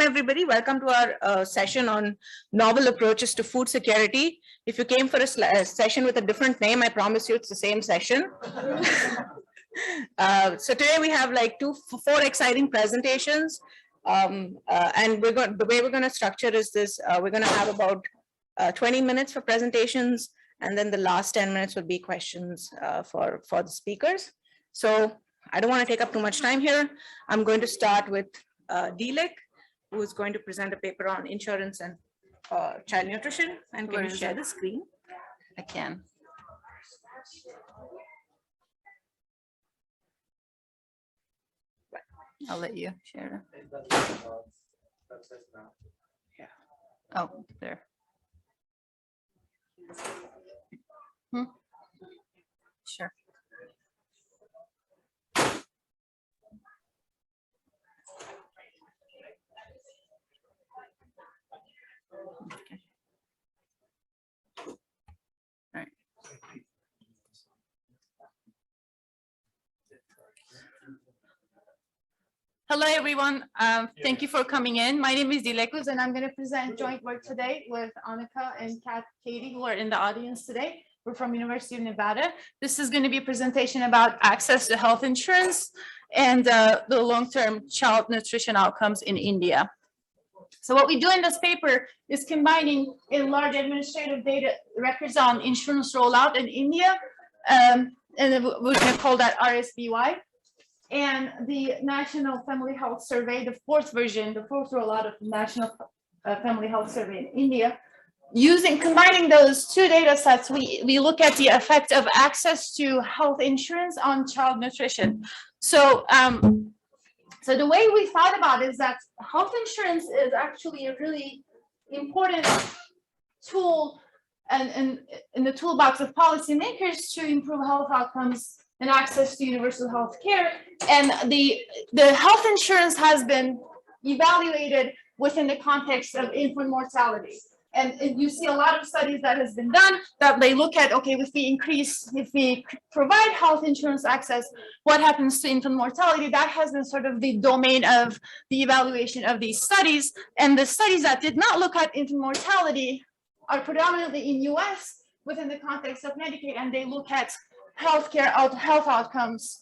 Welcome, everybody. Welcome to our session on novel approaches to food security. If you came for a session with a different name, I promise you it's the same session. So today we have like four exciting presentations. And the way we're going to structure is this. We're going to have about 20 minutes for presentations, and then the last 10 minutes would be questions for the speakers. So I don't want to take up too much time here. I'm going to start with Dilek, who is going to present a paper on insurance and child nutrition. And can you share the screen? I can. I'll let you share it. Yeah. Oh, there. Sure. Okay. All right. Hello, everyone. Thank you for coming in. My name is Dilek, and I'm going to present joint work today with Annika and Katie, who are in the audience today. We're from University of Nevada. This is going to be a presentation about access to health insurance and the long-term child nutrition outcomes in India. So what we do in this paper is combining a large administrative data records on insurance rollout in India, and we're going to call that RSBY, and the National Family Health Survey, the fourth version, the fourth rollout of the National Family Health Survey in India. Combining those two data sets, we look at the effect of access to health insurance on child nutrition. So so the way we thought about it is that health insurance is actually a really important tool and in the toolbox of policymakers to improve health outcomes and access to universal health care. And the health insurance has been evaluated within the context of infant mortality. And you see a lot of studies that has been done that they look at, okay, if we provide health insurance access, what happens to infant mortality? That has been sort of the domain of the evaluation of these studies. And the studies that did not look at infant mortality are predominantly in US within the context of Medicaid, and they look at health outcomes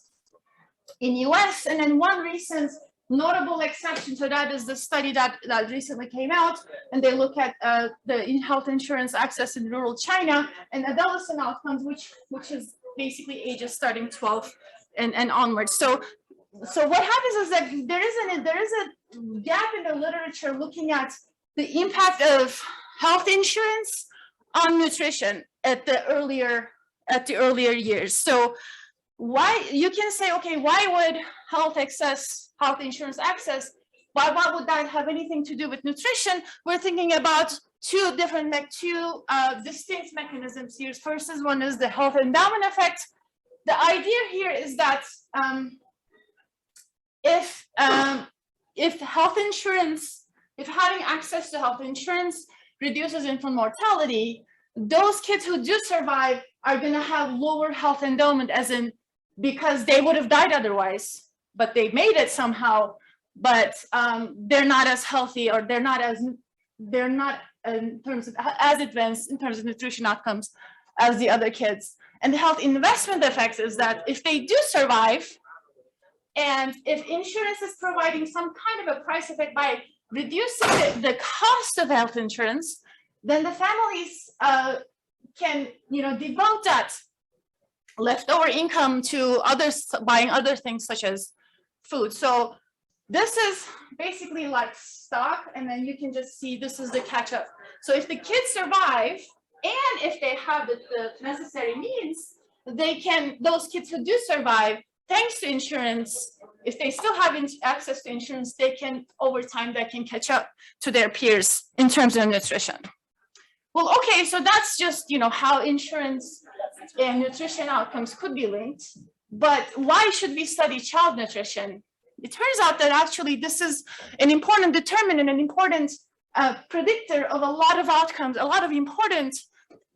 in US. And then one recent notable exception to that is the study that recently came out, and they look at the health insurance access in rural China and adolescent outcomes, which is basically ages starting 12 and onwards. So what happens is that there is a gap in the literature looking at the impact of health insurance on nutrition at the earlier years. So why you can say, okay, why would health insurance access, what would that have anything to do with nutrition? We're thinking about two distinct mechanisms here. First is one is the health endowment effect. The idea here is that if having access to health insurance reduces infant mortality, those kids who do survive are going to have lower health endowment, as in because they would have died otherwise, but they made it somehow, but they're not as healthy, or they're not in terms of as advanced in terms of nutrition outcomes as the other kids. And the health investment effect is that if they do survive, and if insurance is providing some kind of a price effect by reducing the cost of health insurance, then the families can devote that leftover income to buying other things such as food. So this is basically like stock, and then you can just see this is the catch up. So if the kids survive and if they have the necessary means, those kids who do survive, thanks to insurance, if they still have access to insurance, over time they can catch up to their peers in terms of nutrition. Well, okay, so that's just how insurance and nutrition outcomes could be linked. But why should we study child nutrition? It turns out that actually this is an important determinant, an important predictor of a lot of outcomes, a lot of important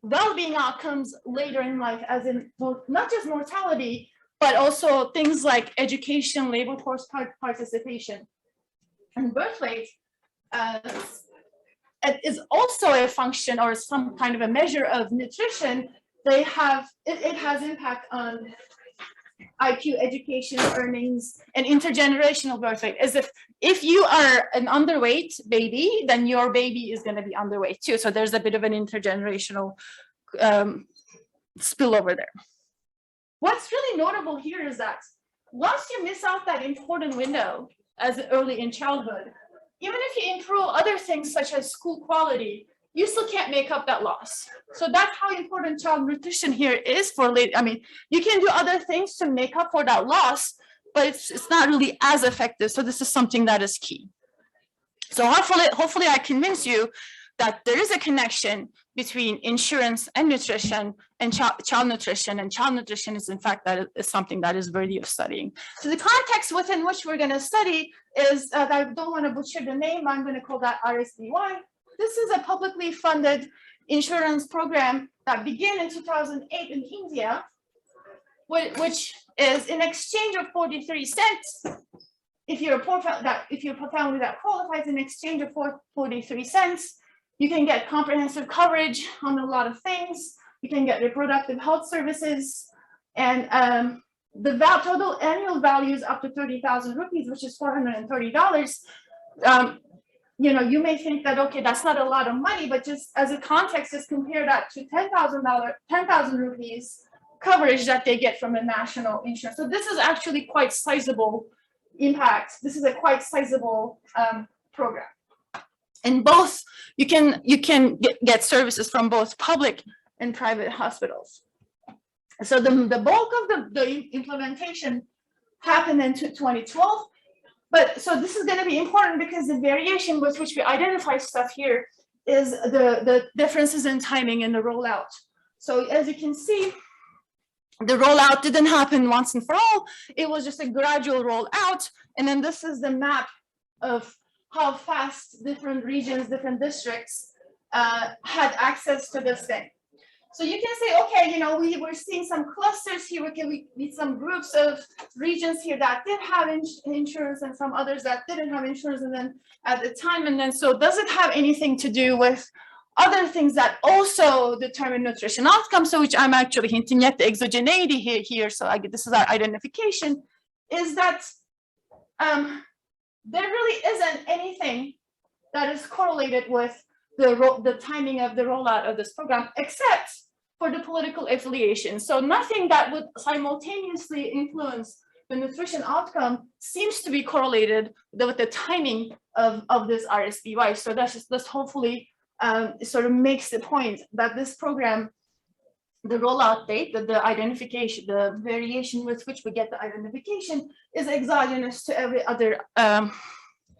well-being outcomes later in life, as in not just mortality, but also things like education, labor force participation, and birth rate. is also a function or some kind of a measure of nutrition, it has impact on IQ, education, earnings, and intergenerational birth rate. As if you are an underweight baby, then your baby is going to be underweight too. So there's a bit of an intergenerational spillover there. What's really notable here is that once you miss out that important window as early in childhood, even if you improve other things such as school quality, you still can't make up that loss. So that's how important child nutrition here is for late. I mean, you can do other things to make up for that loss, but it's not really as effective. So this is something that is key. So hopefully I convince you that there is a connection between insurance and nutrition and child nutrition, and child nutrition is in fact that is something that is worthy of studying. So the context within which we're going to study is, I don't want to butcher the name, I'm going to call that RSBY. This is a publicly funded insurance program that began in 2008 in India, which is in exchange of 43 cents. If you're a family that qualifies, in exchange of 43 cents, you can get comprehensive coverage on a lot of things. You can get reproductive health services, and the total annual value is up to 30,000 rupees, which is $430. You may think that, okay, that's not a lot of money, but just as a context, just compare that to 10,000 rupees coverage that they get from a national insurance. So this is actually quite sizable impact. This is a quite sizable program. And both, you can get services from both public and private hospitals. So the bulk of the implementation happened in 2012. But so this is going to be important because the variation with which we identify stuff here is the differences in timing and the rollout. So as you can see, the rollout didn't happen once and for all. It was just a gradual rollout. And then this is the map of how fast different regions, different districts had access to this thing. So you can say, okay, we're seeing some clusters here. We need some groups of regions here that did have insurance and some others that didn't have insurance, and then at the time, and then so does it have anything to do with other things that also determine nutrition outcomes? So which I'm actually hinting at the exogeneity here. So this is our identification, is that there really isn't anything that is correlated with the timing of the rollout of this program, except for the political affiliation. So nothing that would simultaneously influence the nutrition outcome seems to be correlated with the timing of this RSBY. So that's hopefully sort of makes the point that this program, the rollout date, the identification, the variation with which we get the identification is exogenous to every other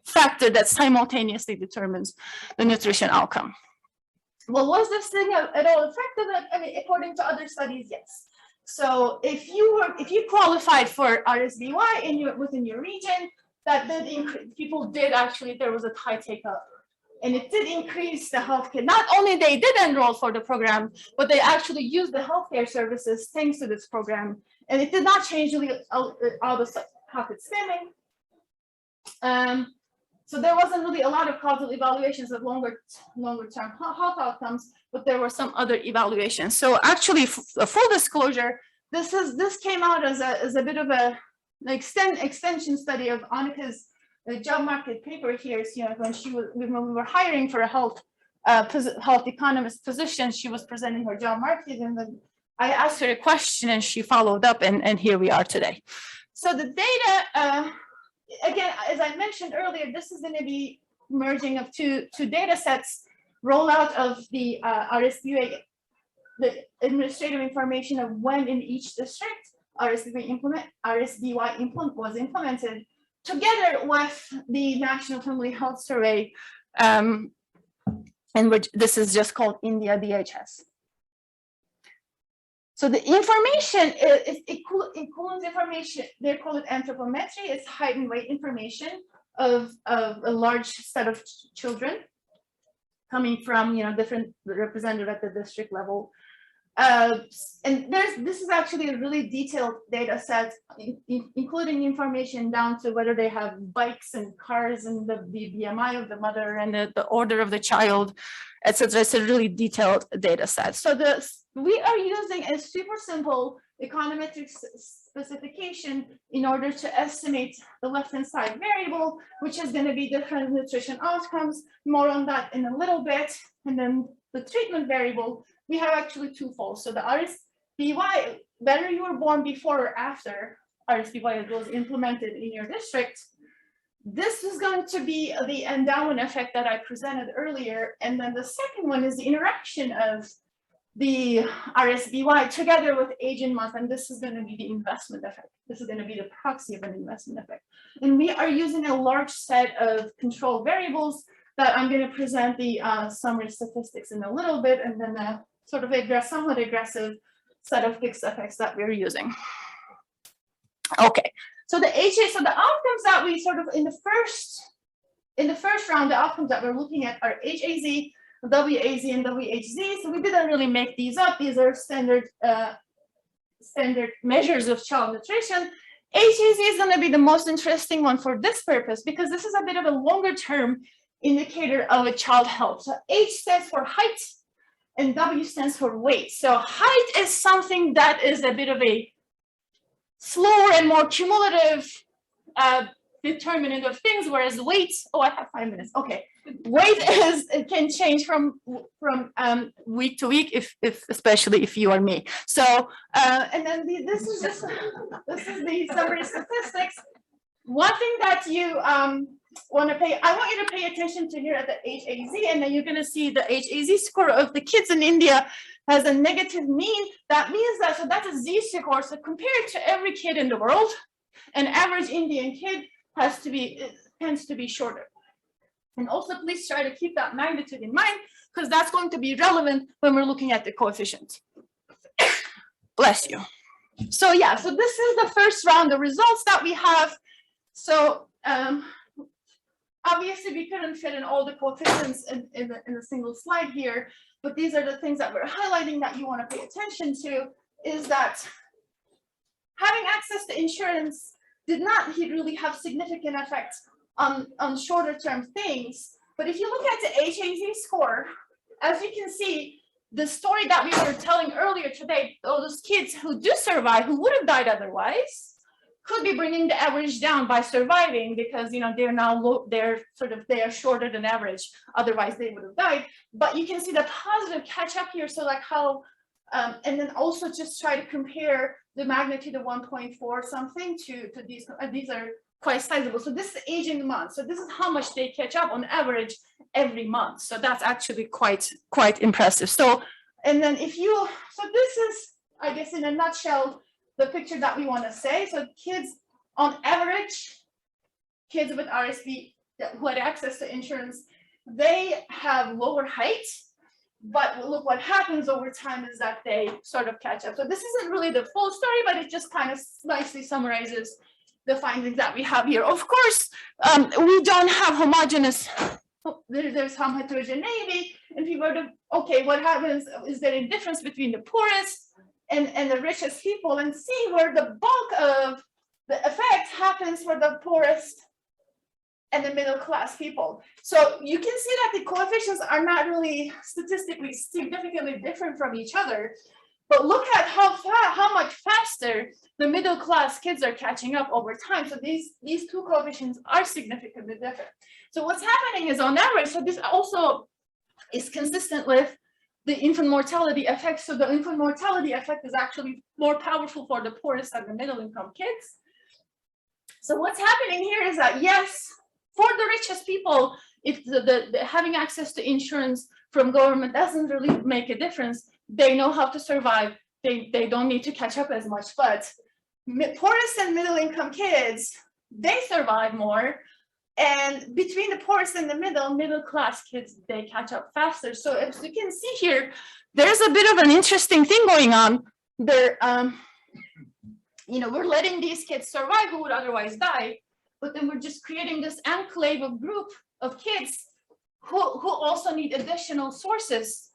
factor that simultaneously determines the nutrition outcome. Well, was this thing at all effective? I mean, according to other studies, yes. So if you qualified for RSBY within your region, that did increase, people did actually, there was a high take up. And it did increase the healthcare. Not only they did enroll for the program, but they actually used the healthcare services thanks to this program. And it did not change really out-of-pocket spending. So there wasn't really a lot of causal evaluations of longer term health outcomes, but there were some other evaluations. So actually, full disclosure, this came out as a bit of an extension study of Annika's job market paper here. So, when we were hiring for a health economist position, she was presenting her job market, and then I asked her a question, and she followed up, and here we are today. So the data. Again, as I mentioned earlier, this is going to be merging of two data sets, rollout of the RSBY, the administrative information of when in each district RSBY was implemented, together with the National Family Health Survey, and which this is just called India DHS. So the information is equivalent information. They call it anthropometry. It's height and weight information of a large set of children coming from different representative at the district level. And this is actually a really detailed data set, including information down to whether they have bikes and cars and the BMI of the mother and the order of the child, etc. It's a really detailed data set. So we are using a super simple econometric specification in order to estimate the left-hand side variable, which is going to be different nutrition outcomes. More on that in a little bit. And then the treatment variable, we have actually twofold. So the RSBY, whether you were born before or after RSBY was implemented in your district, this is going to be the endowment effect that I presented earlier. And then the second one is the interaction of the RSBY together with age in month, and this is going to be the investment effect. This is going to be the proxy of an investment effect. And we are using a large set of control variables that I'm going to present the summary statistics in a little bit, and then a sort of somewhat aggressive set of fixed effects that we're using. Okay, so the outcomes that we sort of in the first round, the outcomes that we're looking at are HAZ, WAZ, and WHZ. So we didn't really make these up. These are standard measures of child nutrition. HAZ is going to be the most interesting one for this purpose because this is a bit of a longer term indicator of a child health. So H stands for height and W stands for weight. So height is something that is a bit of a slower and more cumulative determinant of things, whereas weight, oh, I have 5 minutes. Okay, weight it can change from week to week, especially if you are me. So and then this is the summary statistics. One thing that you want to pay, I want you to pay attention to here at the HAZ, and then you're going to see the HAZ score of the kids in India has a negative mean. That means that, so that's a Z score. So compared to every kid in the world, an average Indian kid tends to be shorter. And also please try to keep that magnitude in mind because that's going to be relevant when we're looking at the coefficient. Bless you. So yeah, so this is the first round of results that we have. So obviously we couldn't fit in all the coefficients in a single slide here, but these are the things that we're highlighting that you want to pay attention to, is that having access to insurance did not really have significant effects on shorter term things. But if you look at the HAZ score, as you can see, the story that we were telling earlier today, those kids who do survive, who would have died otherwise, could be bringing the average down by surviving because, you know, they're now low, they are shorter than average. Otherwise they would have died. But you can see the positive catch up here. So like how, and then also just try to compare the magnitude of 1.4 something to these are quite sizable. So this is age in months. So this is how much they catch up on average every month. So that's actually quite impressive. So, and then if you, so this is, I guess in a nutshell, the picture that we want to say. So kids on average, kids with RSV who had access to insurance, they have lower height. But look, what happens over time is that they sort of catch up. So this isn't really the full story, but it just kind of nicely summarizes the findings that we have here. Of course, we don't have homogeneous, there's some heterogeneity. And if you were to, okay, what happens, is there a difference between the poorest and the richest people, and see where the bulk of the effect happens for the poorest and the middle class people. So you can see that the coefficients are not really statistically significantly different from each other, but look at how much faster the middle class kids are catching up over time. So these two coefficients are significantly different. So what's happening is on average, so this also is consistent with the infant mortality effect. So the infant mortality effect is actually more powerful for the poorest and the middle income kids. So what's happening here is that, yes, for the richest people, if the having access to insurance from government doesn't really make a difference, they know how to survive. They don't need to catch up as much. But poorest and middle income kids, they survive more. And between the poorest and the middle class kids, they catch up faster. So as you can see here, there's a bit of an interesting thing going on. There, you know, we're letting these kids survive who would otherwise die, but then we're just creating this enclave of group of kids who also need additional sources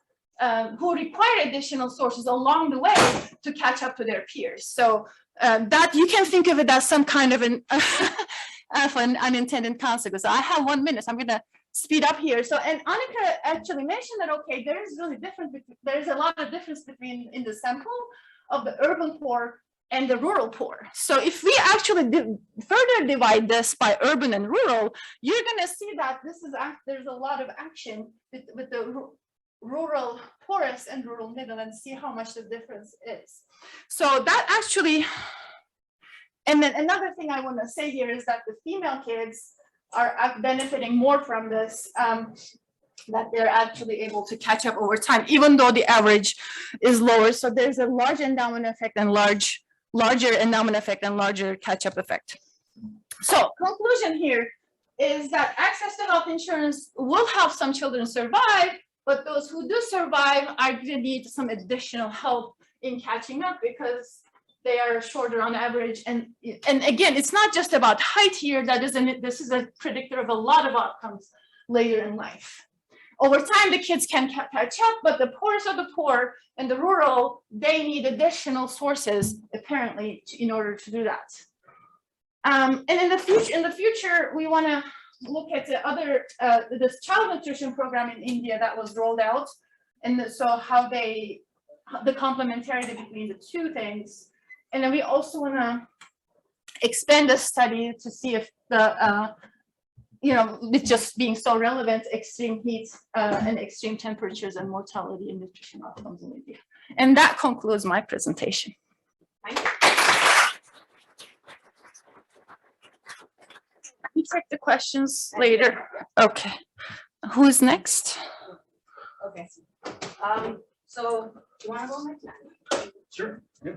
who require additional sources along the way to catch up to their peers. So that you can think of it as some kind of an, of an unintended consequence. So I have 1 minute, so I'm gonna speed up here. So, and Annika actually mentioned that, okay, there's really difference between, there's a lot of difference between in the sample of the urban poor and the rural poor. So if we actually further divide this by urban and rural, you're gonna see that this is, there's a lot of action with the rural poorest and rural middle, and see how much the difference is. So that actually, and then another thing I want to say here is that the female kids are benefiting more from this, that they're actually able to catch up over time, even though the average is lower. So there's a large endowment effect and larger endowment effect and larger catch-up effect. So conclusion here is that access to health insurance will help some children survive, but those who do survive are going to need some additional help in catching up because they are shorter on average. And again, it's not just about height here. That isn't, this is a predictor of a lot of outcomes later in life. Over time, the kids can catch up, but the poorest of the poor and the rural, they need additional sources, apparently, in order to do that. And in the future, we want to look at the other, this child nutrition program in India that was rolled out, and so how the complementarity between the two things. And then we also want to expand the study to see if the you know, with just being so relevant, extreme heat and extreme temperatures and mortality and nutrition outcomes in India. And that concludes my presentation. Thank you. We take the questions later. Okay. Who's next? Okay. So do you want to go next? Sure. Yeah.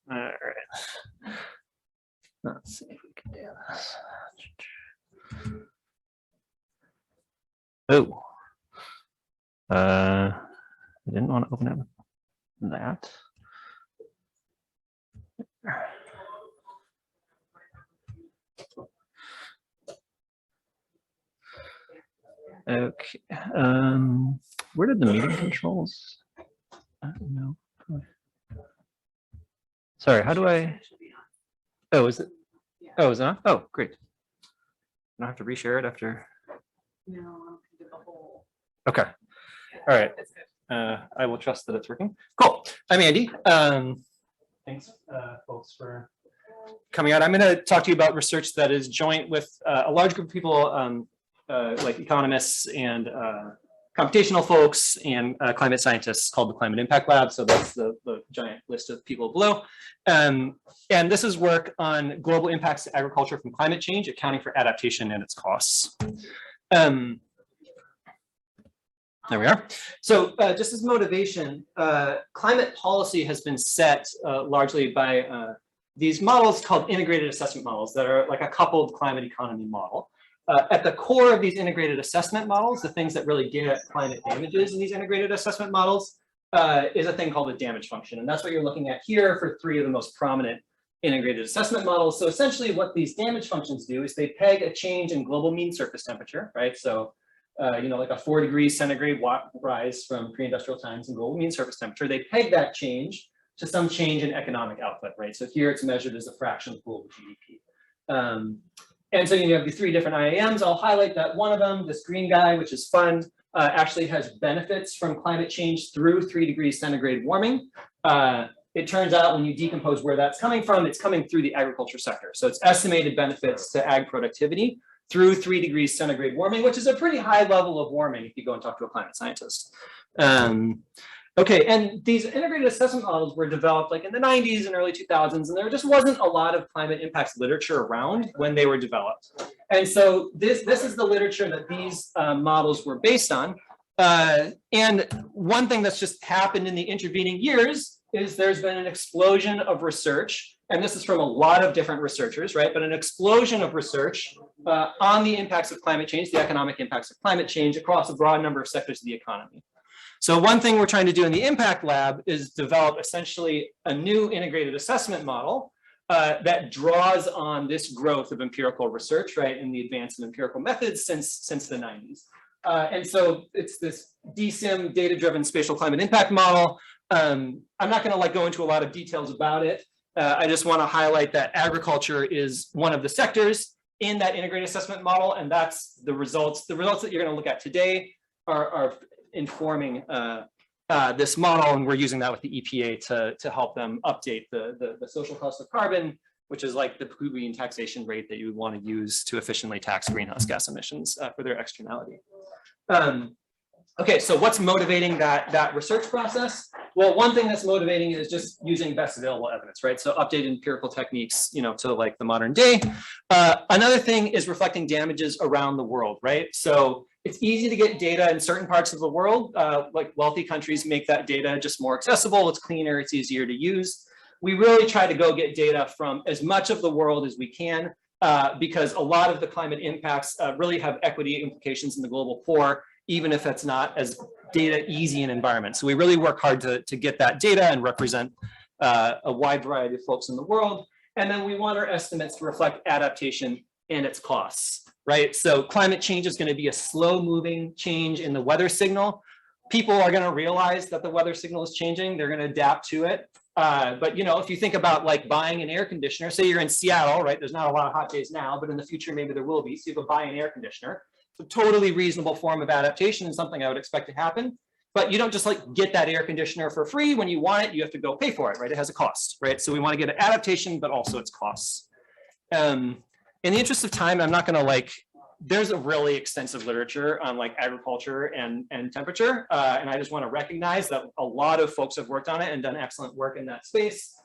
All right. Let's see if we can do this. Oh. I didn't want to open up that. Okay. Where did the meeting controls? I don't know. Sorry, how do I? Oh, is it? Oh, is it on? Oh, great. I don't have to reshare it after. No, the whole. Okay. All right. I will trust that it's working. Cool. I'm Andy. Thanks, folks, for coming out. I'm going to talk to you about research that is joint with a large group of people, like economists and computational folks and climate scientists, called the Climate Impact Lab. So that's the giant list of people below. And this is work on global impacts to agriculture from climate change, accounting for adaptation and its costs. There we are. So just as motivation, climate policy has been set largely by these models called integrated assessment models that are like a coupled climate economy model. At the core of these integrated assessment models, the things that really get at climate damages in these integrated assessment models is a thing called a damage function. And that's what you're looking at here for three of the most prominent integrated assessment models. So essentially what these damage functions do is they peg a change in global mean surface temperature, right? So, you know, like a 4 degrees centigrade rise from pre-industrial times in global mean surface temperature, they peg that change to some change in economic output, right? So here it's measured as a fraction of global GDP. And so you have these three different IAMs. I'll highlight that one of them, this green guy, which is fun, actually has benefits from climate change through 3 degrees centigrade warming. It turns out when you decompose where that's coming from, it's coming through the agriculture sector. So it's estimated benefits to ag productivity through 3 degrees centigrade warming, which is a pretty high level of warming if you go and talk to a climate scientist. Okay, and these integrated assessment models were developed like in the 90s and early 2000s, and there just wasn't a lot of climate impacts literature around when they were developed. And so this is the literature that these models were based on. And one thing that's just happened in the intervening years is there's been an explosion of research, and this is from a lot of different researchers, right? But an explosion of research on the impacts of climate change, the economic impacts of climate change across a broad number of sectors of the economy. So one thing we're trying to do in the impact lab is develop essentially a new integrated assessment model that draws on this growth of empirical research, right, in the advance of empirical methods since the 90s. And so it's this DSIM, data-driven spatial climate impact model. I'm not going to go into a lot of details about it. I just want to highlight that agriculture is one of the sectors in that integrated assessment model, and that's the results. The results that you're going to look at today are informing this model, and we're using that with the EPA to help them update the social cost of carbon, which is like the Pugin taxation rate that you would want to use to efficiently tax greenhouse gas emissions for their externality. Okay, so what's motivating that research process? Well, one thing that's motivating is just using best available evidence, right? So updated empirical techniques, to like the modern day. Another thing is reflecting damages around the world, right? So it's easy to get data in certain parts of the world, like wealthy countries make that data just more accessible, it's cleaner, it's easier to use. We really try to go get data from as much of the world as we can, because a lot of the climate impacts really have equity implications in the global poor, even if it's not as data easy an environment. So we really work hard to get that data and represent a wide variety of folks in the world. And then we want our estimates to reflect adaptation and its costs, right? So climate change is going to be a slow moving change in the weather signal. People are going to realize that the weather signal is changing. They're going to adapt to it. But if you think about like buying an air conditioner, say you're in Seattle, right? There's not a lot of hot days now, but in the future, maybe there will be. So you go buy an air conditioner. It's a totally reasonable form of adaptation and something I would expect to happen. But you don't just get that air conditioner for free. When you want it, you have to go pay for it, right? It has a cost, right? So we want to get an adaptation, but also its costs. In the interest of time, I'm not going to there's a really extensive literature on agriculture and temperature. And I just want to recognize that a lot of folks have worked on it and done excellent work in that space,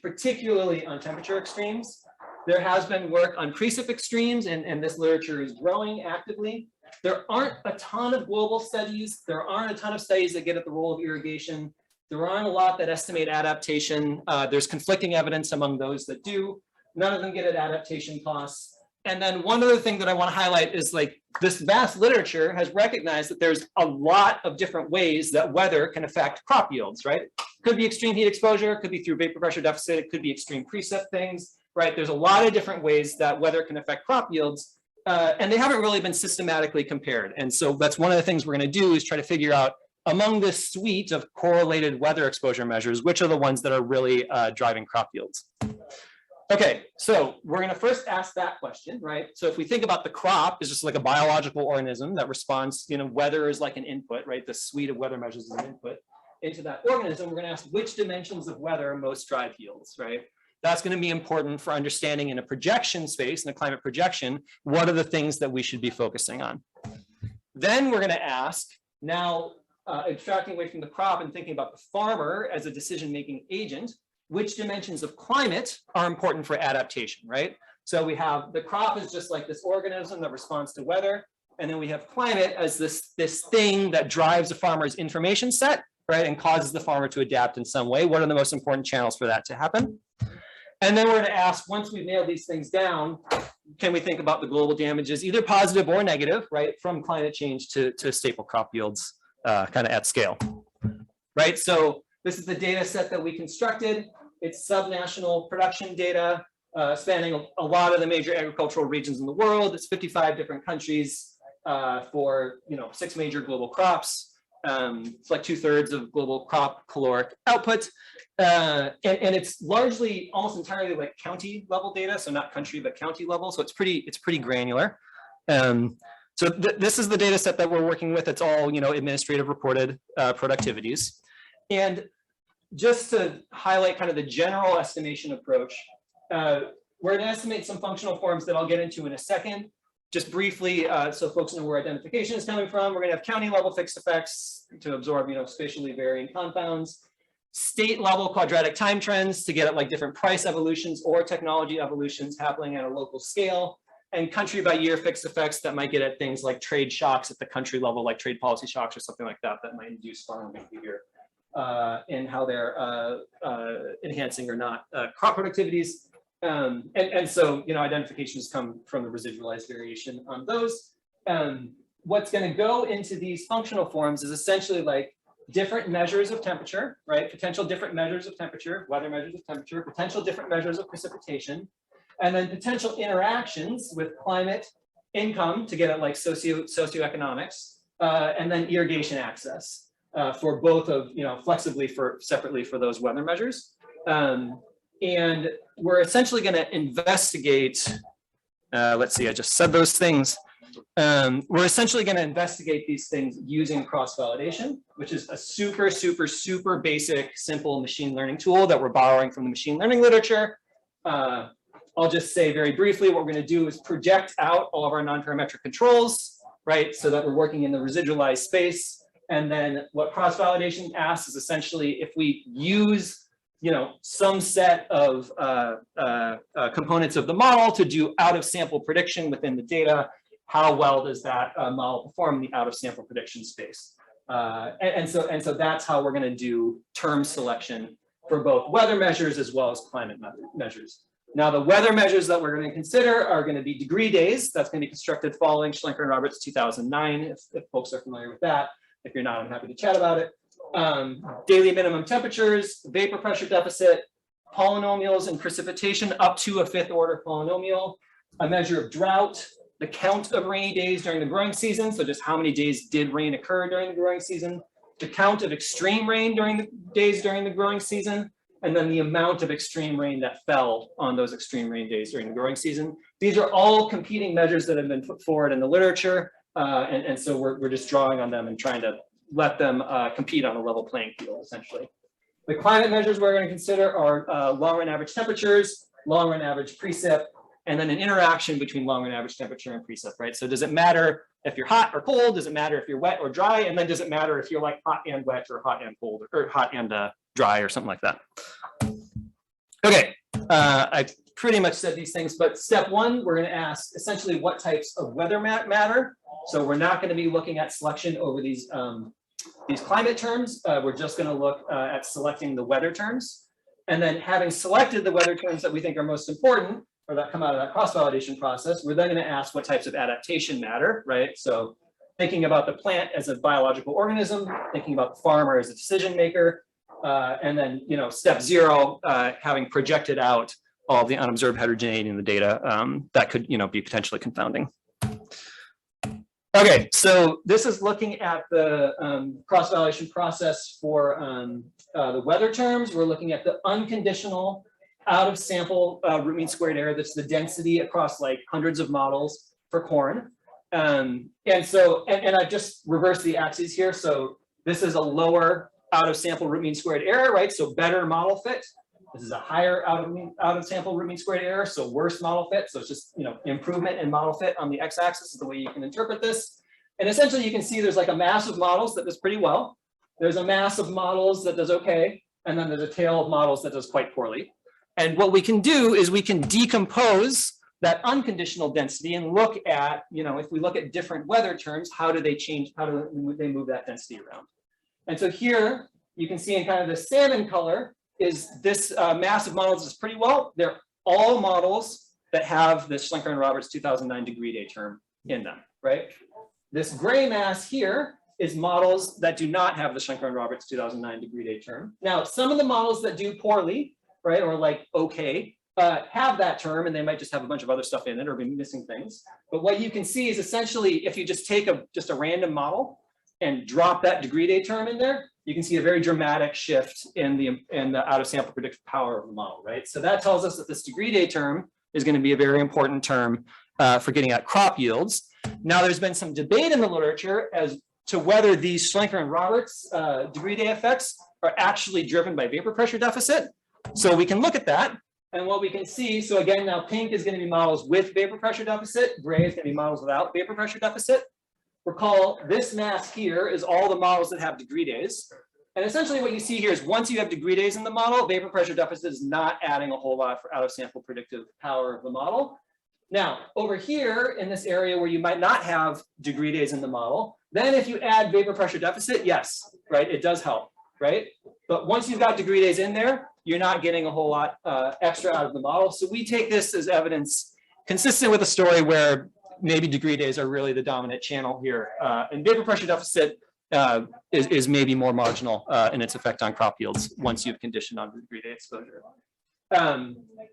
particularly on temperature extremes. There has been work on precip extremes, and this literature is growing actively. There aren't a ton of global studies. There aren't a ton of studies that get at the role of irrigation. There aren't a lot that estimate adaptation. There's conflicting evidence among those that do. None of them get at adaptation costs. And then one other thing that I want to highlight is this vast literature has recognized that there's a lot of different ways that weather can affect crop yields, right? Could be extreme heat exposure, could be through vapor pressure deficit, it could be extreme precip things, right? There's a lot of different ways that weather can affect crop yields, and they haven't really been systematically compared. And so that's one of the things we're going to do is try to figure out among this suite of correlated weather exposure measures, which are the ones that are really driving crop yields. Okay, so we're going to first ask that question, right? So if we think about the crop is just like a biological organism that responds, weather is like an input, right? The suite of weather measures is an input into that organism. We're going to ask which dimensions of weather most drive yields, right? That's going to be important for understanding in a projection space, in a climate projection, what are the things that we should be focusing on? Then we're going to ask, now abstracting away from the crop and thinking about the farmer as a decision-making agent, which dimensions of climate are important for adaptation, right? So we have the crop is just like this organism that responds to weather, and then we have climate as this thing that drives a farmer's information set, right, and causes the farmer to adapt in some way. What are the most important channels for that to happen? And then we're going to ask, once we've nailed these things down, can we think about the global damages, either positive or negative, right, from climate change to staple crop yields kind of at scale, right? So this is the data set that we constructed. It's subnational production data spanning a lot of the major agricultural regions in the world. It's 55 different countries for 6 major global crops. It's like 2/3 of global crop caloric output. And it's largely almost entirely like county level data, so not country, but county level. So it's pretty granular. So this is the data set that we're working with. It's all administrative reported productivities. And just to highlight kind of the general estimation approach, we're going to estimate some functional forms that I'll get into in a second. Just briefly, so folks know where identification is coming from, we're going to have county level fixed effects to absorb, spatially varying compounds, state level quadratic time trends to get at different price evolutions or technology evolutions happening at a local scale, and country by year fixed effects that might get at things like trade shocks at the country level, like trade policy shocks or something like that, that might induce farming behavior and how they're enhancing or not crop productivities. And so, identifications come from the residualized variation on those. what's going to go into these functional forms is essentially like different measures of temperature, right? Potential different measures of temperature, weather measures of temperature, potential different measures of precipitation, and then potential interactions with climate, income to get at like socioeconomics, and then irrigation access for both of, flexibly separately for those weather measures. And we're essentially going to investigate, let's see, I just said those things. We're essentially going to investigate these things using cross-validation, which is a super basic, simple machine learning tool that we're borrowing from the machine learning literature. I'll just say very briefly, what we're going to do is project out all of our non-parametric controls, right? So that we're working in the residualized space. And then what cross-validation asks is essentially if we use some set of components of the model to do out of sample prediction within the data, how well does that model perform in the out of sample prediction space? And so that's how we're going to do term selection for both weather measures as well as climate measures. Now, the weather measures that we're going to consider are going to be degree days. That's going to be constructed following Schlenker and Roberts 2009, if folks are familiar with that. If you're not, I'm happy to chat about it. Daily minimum temperatures, vapor pressure deficit, polynomials and precipitation up to a 5th order polynomial, a measure of drought, the count of rainy days during the growing season, so just how many days did rain occur during the growing season, the count of extreme rain during the days during the growing season, and then the amount of extreme rain that fell on those extreme rain days during the growing season. These are all competing measures that have been put forward in the literature, and so we're just drawing on them and trying to let them compete on a level playing field, essentially. The climate measures we're going to consider are long-run average temperatures, long-run average precip, and then an interaction between long-run average temperature and precip, right? So does it matter if you're hot or cold? Does it matter if you're wet or dry? And then does it matter if you're like hot and wet or hot and cold or hot and dry or something like that? Okay, I pretty much said these things, but step one, we're going to ask essentially what types of weather matter. So we're not going to be looking at selection over these climate terms. We're just going to look at selecting the weather terms. And then having selected the weather terms that we think are most important, or that come out of that cross-validation process, we're then going to ask what types of adaptation matter, right? So thinking about the plant as a biological organism, thinking about the farmer as a decision maker, and then, step 0, having projected out all the unobserved heterogeneity in the data that could, be potentially confounding. Okay, so this is looking at the cross-validation process for the weather terms. We're looking at the unconditional out of sample root mean squared error. That's the density across like hundreds of models for corn. And I've just reversed the axes here. So this is a lower out of sample root mean squared error, right? So better model fit. This is a higher out of sample root mean squared error, so worse model fit. So it's just improvement in model fit on the x-axis is the way you can interpret this. And essentially you can see there's like a mass of models that does pretty well. There's a mass of models that does okay, and then there's a tail of models that does quite poorly. And what we can do is we can decompose that unconditional density and look at, if we look at different weather terms, how do they change, how do they move that density around? And so here you can see in kind of the salmon color is this mass of models is pretty well. They're all models that have the Schlenker and Roberts 2009 degree day term in them, right? This gray mass here is models that do not have the Schlenker and Roberts 2009 degree day term. Now, some of the models that do poorly, right, or like okay, have that term, and they might just have a bunch of other stuff in it or be missing things. But what you can see is essentially if you just take just a random model and drop that degree day term in there, you can see a very dramatic shift in the out of sample predictive power of the model, right? So that tells us that this degree day term is going to be a very important term for getting at crop yields. Now, there's been some debate in the literature as to whether these Schlenker and Roberts degree day effects are actually driven by vapor pressure deficit. So we can look at that. And what we can see, so again, now pink is going to be models with vapor pressure deficit. Gray is going to be models without vapor pressure deficit. Recall this mass here is all the models that have degree days. And essentially what you see here is once you have degree days in the model, vapor pressure deficit is not adding a whole lot for out of sample predictive power of the model. Now, over here in this area where you might not have degree days in the model, then if you add vapor pressure deficit, yes, right, it does help, right? But once you've got degree days in there, you're not getting a whole lot extra out of the model. So we take this as evidence consistent with a story where maybe degree days are really the dominant channel here. And vapor pressure deficit is maybe more marginal in its effect on crop yields once you've conditioned on the degree day exposure.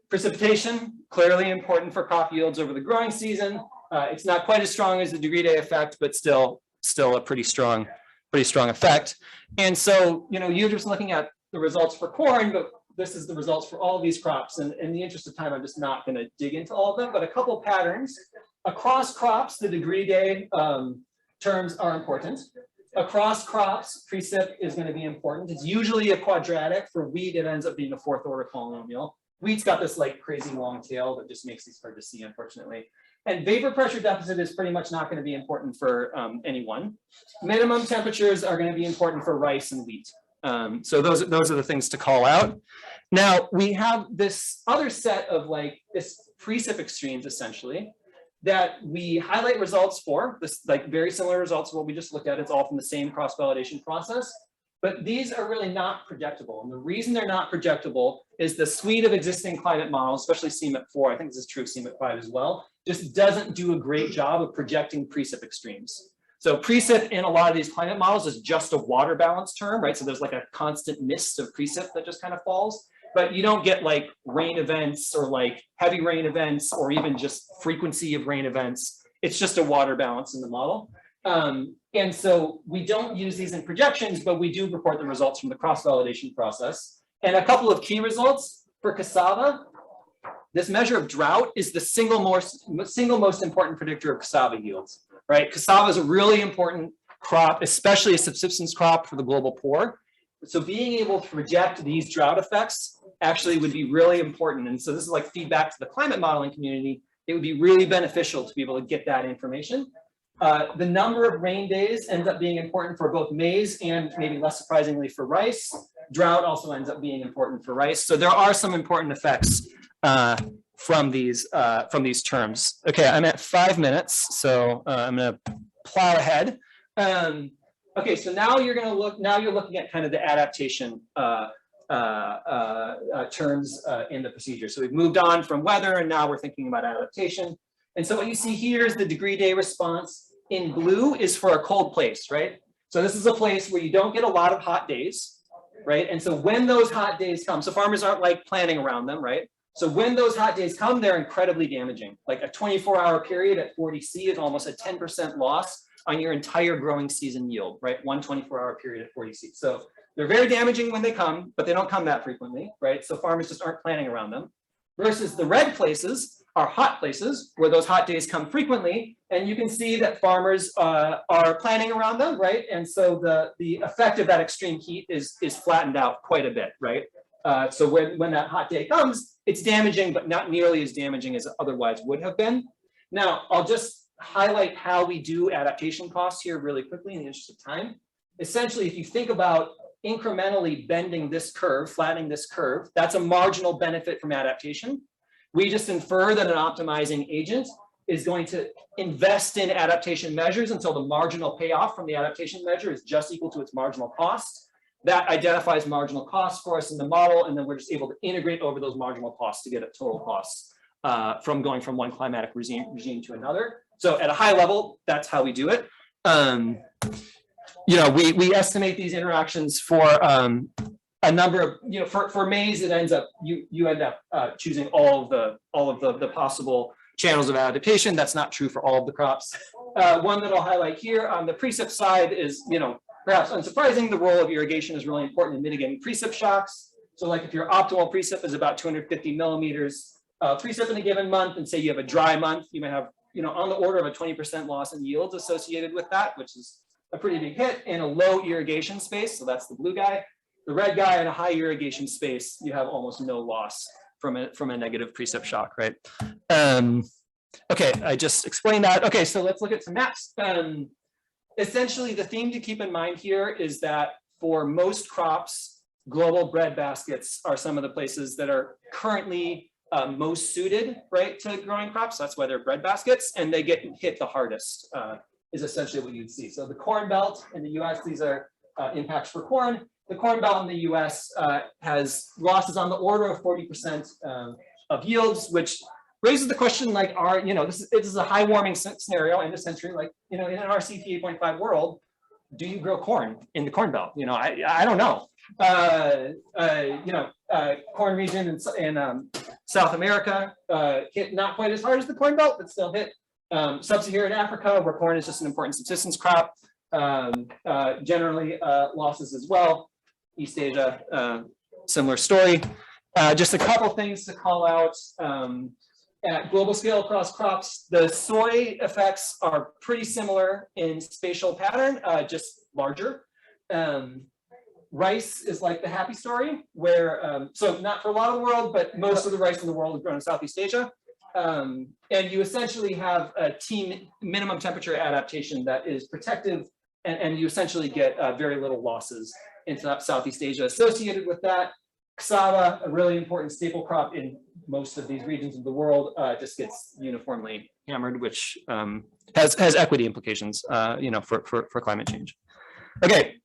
Precipitation, clearly important for crop yields over the growing season. It's not quite as strong as the degree day effect, but still a pretty strong effect. And so, you're just looking at the results for corn, but this is the results for all of these crops. And in the interest of time, I'm just not going to dig into all of them, but a couple patterns. Across crops, the degree day terms are important. Across crops, precip is going to be important. It's usually a quadratic. For wheat, it ends up being a fourth order polynomial. Wheat's got this like crazy long tail that just makes these hard to see, unfortunately. And vapor pressure deficit is pretty much not going to be important for anyone. Minimum temperatures are going to be important for rice and wheat. So those are the things to call out. Now we have this other set of like this precip extremes essentially that we highlight results for. This like very similar results to what we just looked at. It's all from the same cross-validation process. But these are really not projectable. And the reason they're not projectable is the suite of existing climate models, especially CMIP4, I think this is true of CMIP5 as well, just doesn't do a great job of projecting precip extremes. So precip in a lot of these climate models is just a water balance term, right? So there's like a constant mist of precip that just kind of falls, but you don't get like rain events or like heavy rain events or even just frequency of rain events. It's just a water balance in the model. And so we don't use these in projections, but we do report the results from the cross-validation process. And a couple of key results for cassava. This measure of drought is the single most important predictor of cassava yields, right? Cassava is a really important crop, especially a subsistence crop for the global poor. So being able to project these drought effects actually would be really important. And so this is like feedback to the climate modeling community. It would be really beneficial to be able to get that information. The number of rain days ends up being important for both maize and maybe less surprisingly for rice. Drought also ends up being important for rice. So there are some important effects from these terms. Okay, I'm at 5 minutes, so I'm going to plow ahead. Okay, so now you're looking at kind of the adaptation terms in the procedure. So we've moved on from weather, and now we're thinking about adaptation. And so what you see here is the degree day response. In blue is for a cold place, right? So this is a place where you don't get a lot of hot days, right? And so when those hot days come, so farmers aren't like planning around them, right? So when those hot days come, they're incredibly damaging. Like a 24-hour period at 40 C is almost a 10% loss on your entire growing season yield, right? One 24-hour period at 40 C. So they're very damaging when they come, but they don't come that frequently, right? So farmers just aren't planning around them. Versus the red places are hot places where those hot days come frequently, and you can see that farmers are planning around them, right? And so the effect of that extreme heat is flattened out quite a bit, right? So when that hot day comes, it's damaging, but not nearly as damaging as it otherwise would have been. Now, I'll just highlight how we do adaptation costs here really quickly in the interest of time. Essentially, if you think about incrementally bending this curve, flattening this curve, that's a marginal benefit from adaptation. We just infer that an optimizing agent is going to invest in adaptation measures until the marginal payoff from the adaptation measure is just equal to its marginal cost. That identifies marginal costs for us in the model, and then we're just able to integrate over those marginal costs to get at total costs from going from one climatic regime to another. So at a high level, that's how we do it. We estimate these interactions for a number of, for maize, it ends up, you end up choosing all of the possible channels of adaptation. That's not true for all of the crops. One that I'll highlight here on the precip side is, perhaps unsurprising, the role of irrigation is really important in mitigating precip shocks. So like if your optimal precip is about 250 millimeters precip in a given month, and say you have a dry month, you may have, on the order of a 20% loss in yields associated with that, which is a pretty big hit. In a low irrigation space, so that's the blue guy. The red guy in a high irrigation space, you have almost no loss from a negative precip shock, right? Okay, I just explained that. Okay, so let's look at some maps. Essentially, the theme to keep in mind here is that for most crops, global bread baskets are some of the places that are currently most suited, right, to growing crops. That's why they're bread baskets, and they get hit the hardest, is essentially what you'd see. So the Corn Belt in the US, these are impacts for corn. The Corn Belt in the US has losses on the order of 40% of yields, which raises the question, like, this is a high warming scenario in the century, like, in an RCP 8.5 world, do you grow corn in the Corn Belt? I don't know. Corn region in South America hit not quite as hard as the Corn Belt, but still hit. Sub-Saharan Africa, where corn is just an important subsistence crop, generally losses as well. East Asia, similar story. Just a couple things to call out. At global scale across crops, the soy effects are pretty similar in spatial pattern, just larger. Rice is like the happy story, where, so not for a lot of the world, but most of the rice in the world is grown in Southeast Asia. And you essentially have a minimum temperature adaptation that is protective, and you essentially get very little losses in Southeast Asia associated with that. Cassava, a really important staple crop in most of these regions of the world, just gets uniformly hammered, which has equity implications, for climate change. Okay,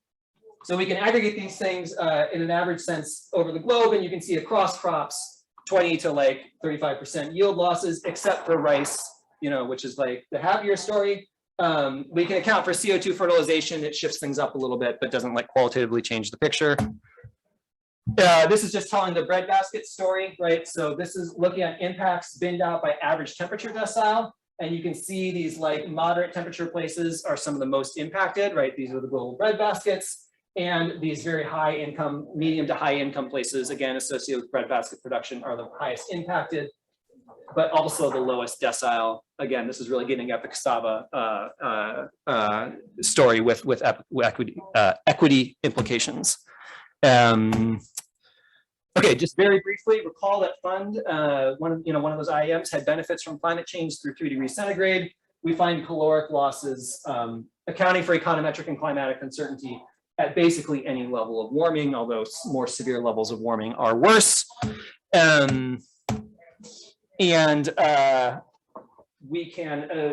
so we can aggregate these things in an average sense over the globe, and you can see across crops 20 to like 35% yield losses, except for rice, which is like the happier story. We can account for CO2 fertilization. It shifts things up a little bit, but doesn't like qualitatively change the picture. This is just telling the breadbasket story, right? So this is looking at impacts binned out by average temperature decile. And you can see these like moderate temperature places are some of the most impacted, right? These are the global breadbaskets. And these very high income, medium to high income places, again, associated with breadbasket production, are the highest impacted, but also the lowest decile. Again, this is really getting at the cassava story with equity implications. Okay, just very briefly, recall that fund, one of those IAMs had benefits from climate change through 3 degrees centigrade. We find caloric losses accounting for econometric and climatic uncertainty at basically any level of warming, although more severe levels of warming are worse. We can,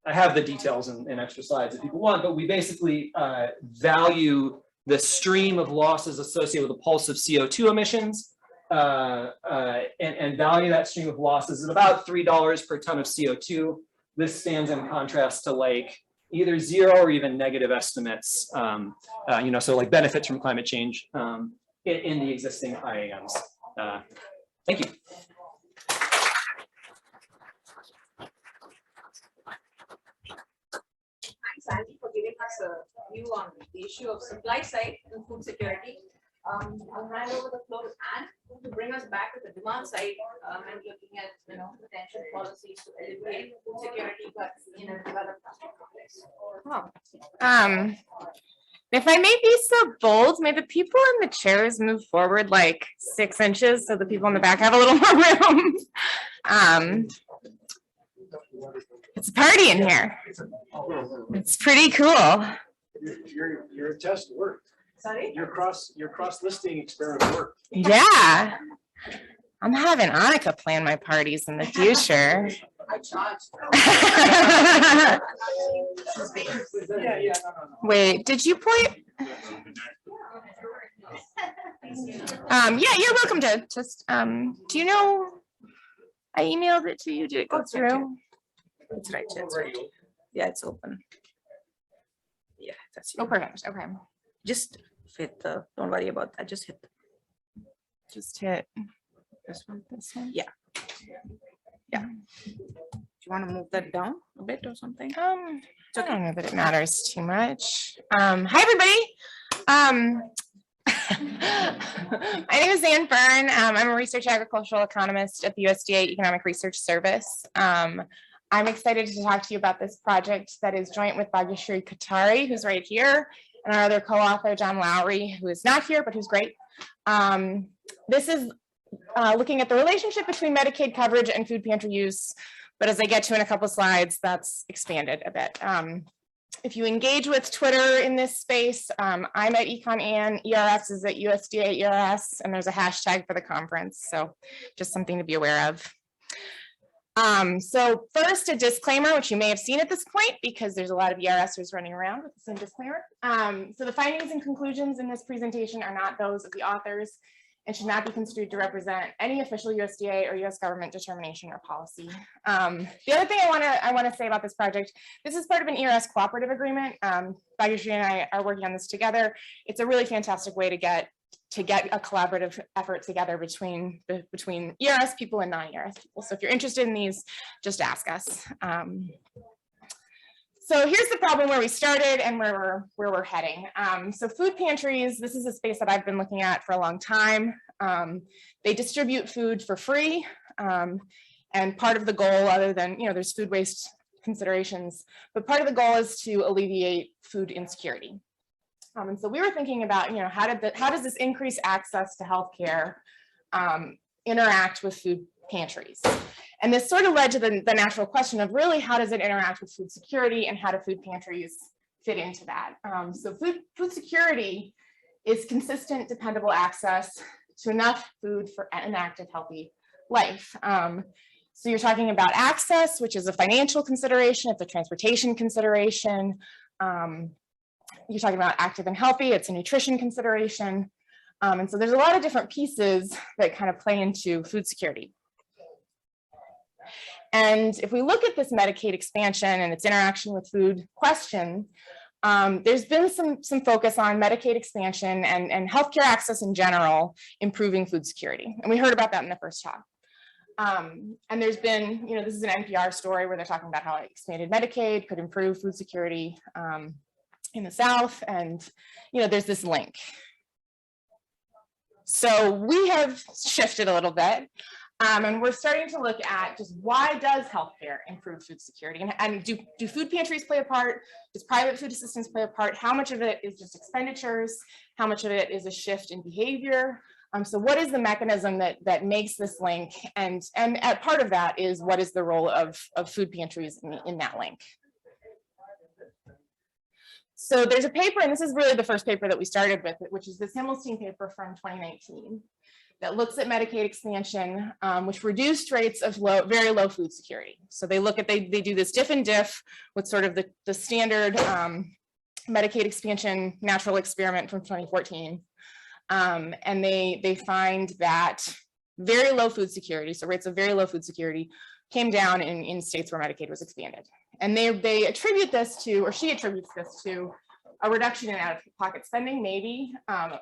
I have the details in extra slides if people want, but we basically value the stream of losses associated with the pulse of CO2 emissions and value that stream of losses at about $3 per ton of CO2. This stands in contrast to like either 0 or even negative estimates, so like benefits from climate change in the existing IAMs. Thank you. Thanks, Andy, for giving us a view on the issue of supply side and food security. I'll hand over the floor to Anne to bring us back to the demand side and looking at potential policies to alleviate food security, but in a developed context. If I may be so bold, may the people in the chairs move forward like 6 inches so the people in the back have a little more room. It's a party in here. It's pretty cool. Your test worked. Sorry? Your cross-listing experiment worked. Yeah. I'm having Annika plan my parties in the future. I charged. Yeah, no. Wait, did you point? Yeah, you're welcome to just, do you know, I emailed it to you. Did it go through? That's right. Yeah, it's open. Yeah, that's Oh, perfect. Okay. just hit the, don't worry about that, just hit Just hit this one. this one. Yeah. Do you want to move that down a bit or something? I don't know that it matters too much. Hi, everybody. My name is Ann Byrne. I'm a research agricultural economist at the USDA Economic Research Service. I'm excited to talk to you about this project that is joint with Bhagyashree Katari, who's right here, and our other co-author, John Lowry, who is not here, but who's great. This is looking at the relationship between Medicaid coverage and food pantry use. But as I get to in a couple slides, that's expanded a bit. If you engage with Twitter in this space, I'm at EconAn, ERS is at USDA ERS, and there's a hashtag for the conference. So just something to be aware of. So first, a disclaimer, which you may have seen at this point, because there's a lot of ERSers running around with the same disclaimer. So the findings and conclusions in this presentation are not those of the authors and should not be construed to represent any official USDA or US government determination or policy. The other thing I want to say about this project, this is part of an ERS cooperative agreement. Bhagyashree and I are working on this together. It's a really fantastic way to get a collaborative effort together between ERS people and non-ERS people. So if you're interested in these, just ask us. So here's the problem where we started and where we're heading. So food pantries, this is a space that I've been looking at for a long time. They distribute food for free. And part of the goal, other than, there's food waste considerations, but part of the goal is to alleviate food insecurity. And so we were thinking about, how does this increase access to healthcare interact with food pantries? And this sort of led to the natural question of really, how does it interact with food security and how do food pantries fit into that? So food security is consistent, dependable access to enough food for an active, healthy life. So you're talking about access, which is a financial consideration, it's a transportation consideration. You're talking about active and healthy, it's a nutrition consideration. And so there's a lot of different pieces that kind of play into food security. And if we look at this Medicaid expansion and its interaction with food question, there's been some focus on Medicaid expansion and healthcare access in general, improving food security. And we heard about that in the first talk. And there's been, this is an NPR story where they're talking about how expanded Medicaid could improve food security in the South. And, there's this link. So we have shifted a little bit. And we're starting to look at just why does healthcare improve food security? And do food pantries play a part? Does private food assistance play a part? How much of it is just expenditures? How much of it is a shift in behavior? So what is the mechanism that makes this link? And at part of that is what is the role of food pantries in that link? So there's a paper, and this is really the first paper that we started with, which is this Himmelstein paper from 2019. That looks at Medicaid expansion, which reduced rates of very low food security. So they look at, they do this diff and diff with sort of the standard Medicaid expansion natural experiment from 2014. And they find that very low food security, so rates of very low food security came down in states where Medicaid was expanded. And they attribute this to, or she attributes this to, a reduction in out-of-pocket spending, maybe,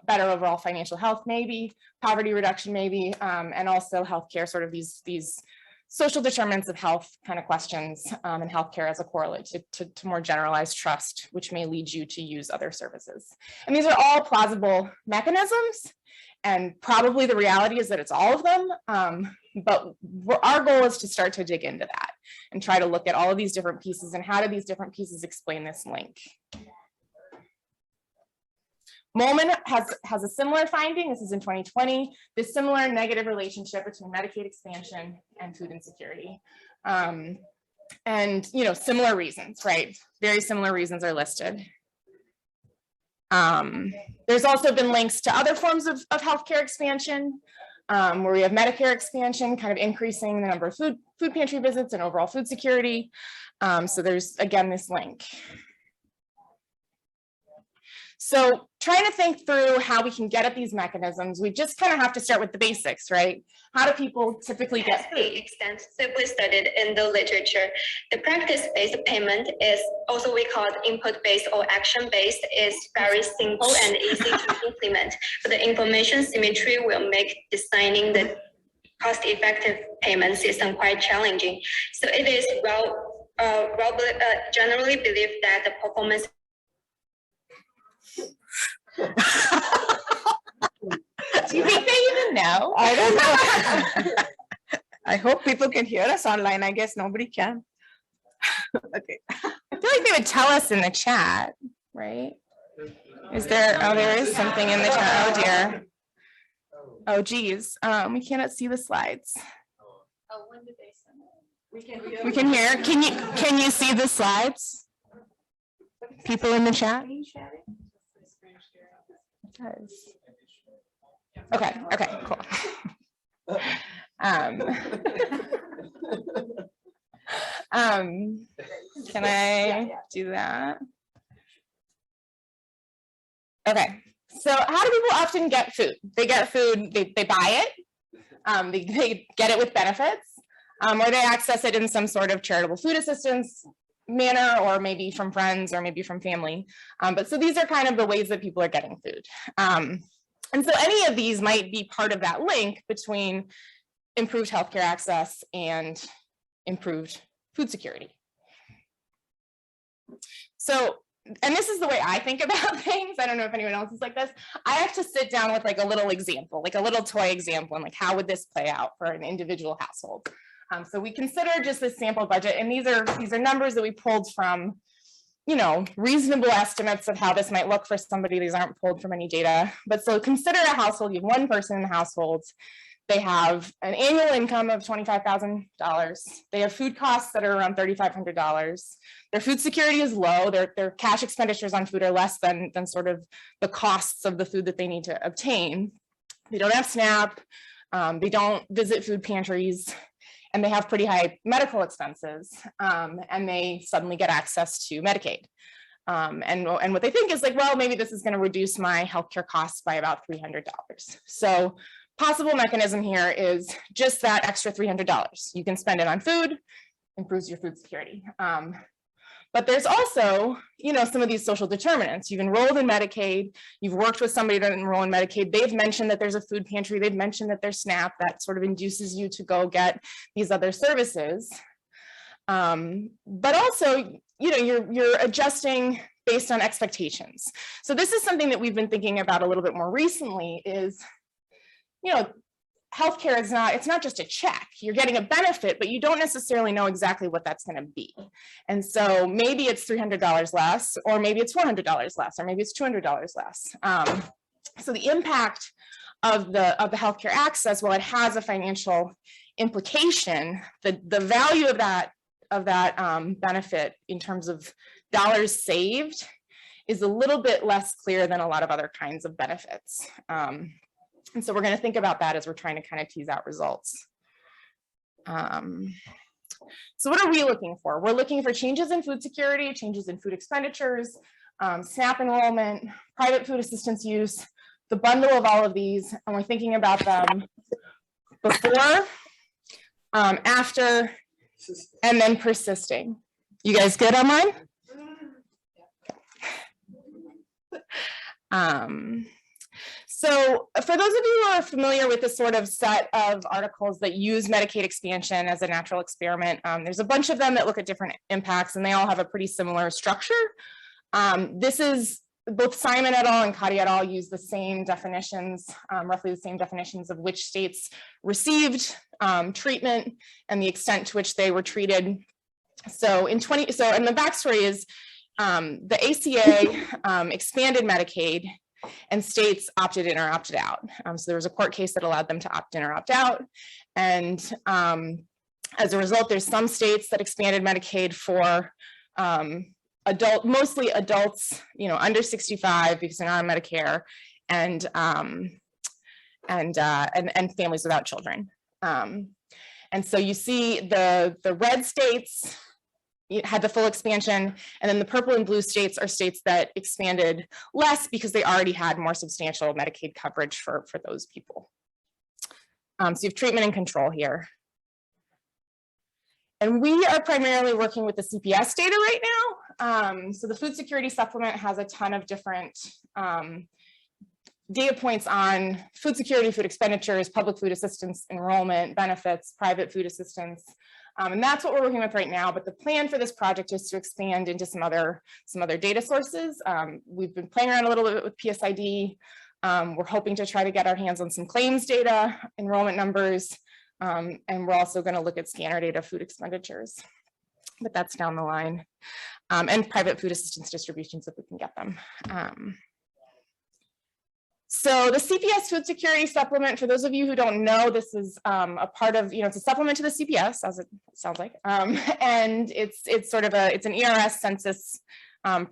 better overall financial health, maybe, poverty reduction, maybe, and also healthcare, sort of these social determinants of health kind of questions, and healthcare as a correlate to more generalized trust, which may lead you to use other services. And these are all plausible mechanisms, and probably the reality is that it's all of them, but our goal is to start to dig into that and try to look at all of these different pieces and how do these different pieces explain this link. Molman has a similar finding. This is in 2020, this similar negative relationship between Medicaid expansion and food insecurity. And, similar reasons, right? Very similar reasons are listed. There's also been links to other forms of healthcare expansion, where we have Medicare expansion, kind of increasing the number of food pantry visits and overall food security. So there's, again, this link. So trying to think through how we can get at these mechanisms, we just kind of have to start with the basics, right? How do people typically get food? Extensively studied in the literature. The practice-based payment is also we call it input-based or action-based, is very simple and easy to implement. But the information symmetry will make designing the cost-effective payment system quite challenging. So it is generally believed that the performance Do you think they even know? I don't know. I hope people can hear us online. I guess nobody can. Okay. I feel like they would tell us in the chat, right? Is there, oh, there is something in the chat. Oh dear. Oh geez, we cannot see the slides. Oh, when did they send it? We can hear. Can you see the slides? People in the chat? Okay, cool. Can I do that? Okay, So how do people often get food? They get food, they buy it, they get it with benefits, or they access it in some sort of charitable food assistance manner, or maybe from friends, or maybe from family. But so these are kind of the ways that people are getting food. And so any of these might be part of that link between improved healthcare access and improved food security. So, and this is the way I think about things. I don't know if anyone else is like this. I have to sit down with like a little example, like a little toy example, and like how would this play out for an individual household? So we consider just this sample budget, and these are numbers that we pulled from, you know, reasonable estimates of how this might look for somebody. These aren't pulled from any data, but so consider a household. You have one person in the household. They have an annual income of $25,000. They have food costs that are around $3,500. Their food security is low. Their cash expenditures on food are less than sort of the costs of the food that they need to obtain. They don't have SNAP. They don't visit food pantries, and they have pretty high medical expenses. And they suddenly get access to Medicaid. And what they think is like, well, maybe this is going to reduce my healthcare costs by about $300. So possible mechanism here is just that extra $300. You can spend it on food, improves your food security. But there's also, you know, some of these social determinants. You've enrolled in Medicaid, you've worked with somebody to enroll in Medicaid, they've mentioned that there's a food pantry, they've mentioned that there's SNAP, that sort of induces you to go get these other services. But also, you know, you're adjusting based on expectations. So this is something that we've been thinking about a little bit more recently is, you know, healthcare is it's not just a check. You're getting a benefit, but you don't necessarily know exactly what that's going to be. And so maybe it's $300 less, or maybe it's $400 less, or maybe it's $200 less. So the impact of the healthcare access, while it has a financial implication, the value of that benefit in terms of dollars saved is a little bit less clear than a lot of other kinds of benefits. And so we're going to think about that as we're trying to kind of tease out results. So what are we looking for? We're looking for changes in food security, changes in food expenditures, SNAP enrollment, private food assistance use, the bundle of all of these, and we're thinking about them before, after, and then persisting. You guys good online? So for those of you who are familiar with this sort of set of articles that use Medicaid expansion as a natural experiment, there's a bunch of them that look at different impacts, and they all have a pretty similar structure. This is both Simon et al. And Cotty et al. Use the same definitions, roughly the same definitions of which states received treatment and the extent to which they were treated. So and the backstory is the ACA expanded Medicaid, and states opted in or opted out. So there was a court case that allowed them to opt in or opt out. And as a result, there's some states that expanded Medicaid for mostly adults, you know, under 65 because they're not on Medicare, and families without children. And so you see the red states had the full expansion, and then the purple and blue states are states that expanded less because they already had more substantial Medicaid coverage for those people. So you have treatment and control here. And we are primarily working with the CPS data right now. So the food security supplement has a ton of different data points on food security, food expenditures, public food assistance, enrollment, benefits, private food assistance. And that's what we're working with right now. But the plan for this project is to expand into some other data sources. We've been playing around a little bit with PSID. We're hoping to try to get our hands on some claims data, enrollment numbers, and we're also going to look at scanner data food expenditures. But that's down the line. And private food assistance distributions if we can get them. So the CPS food security supplement, for those of you who don't know, this is a part of, it's a supplement to the CPS, as it sounds like. And it's sort of it's an ERS census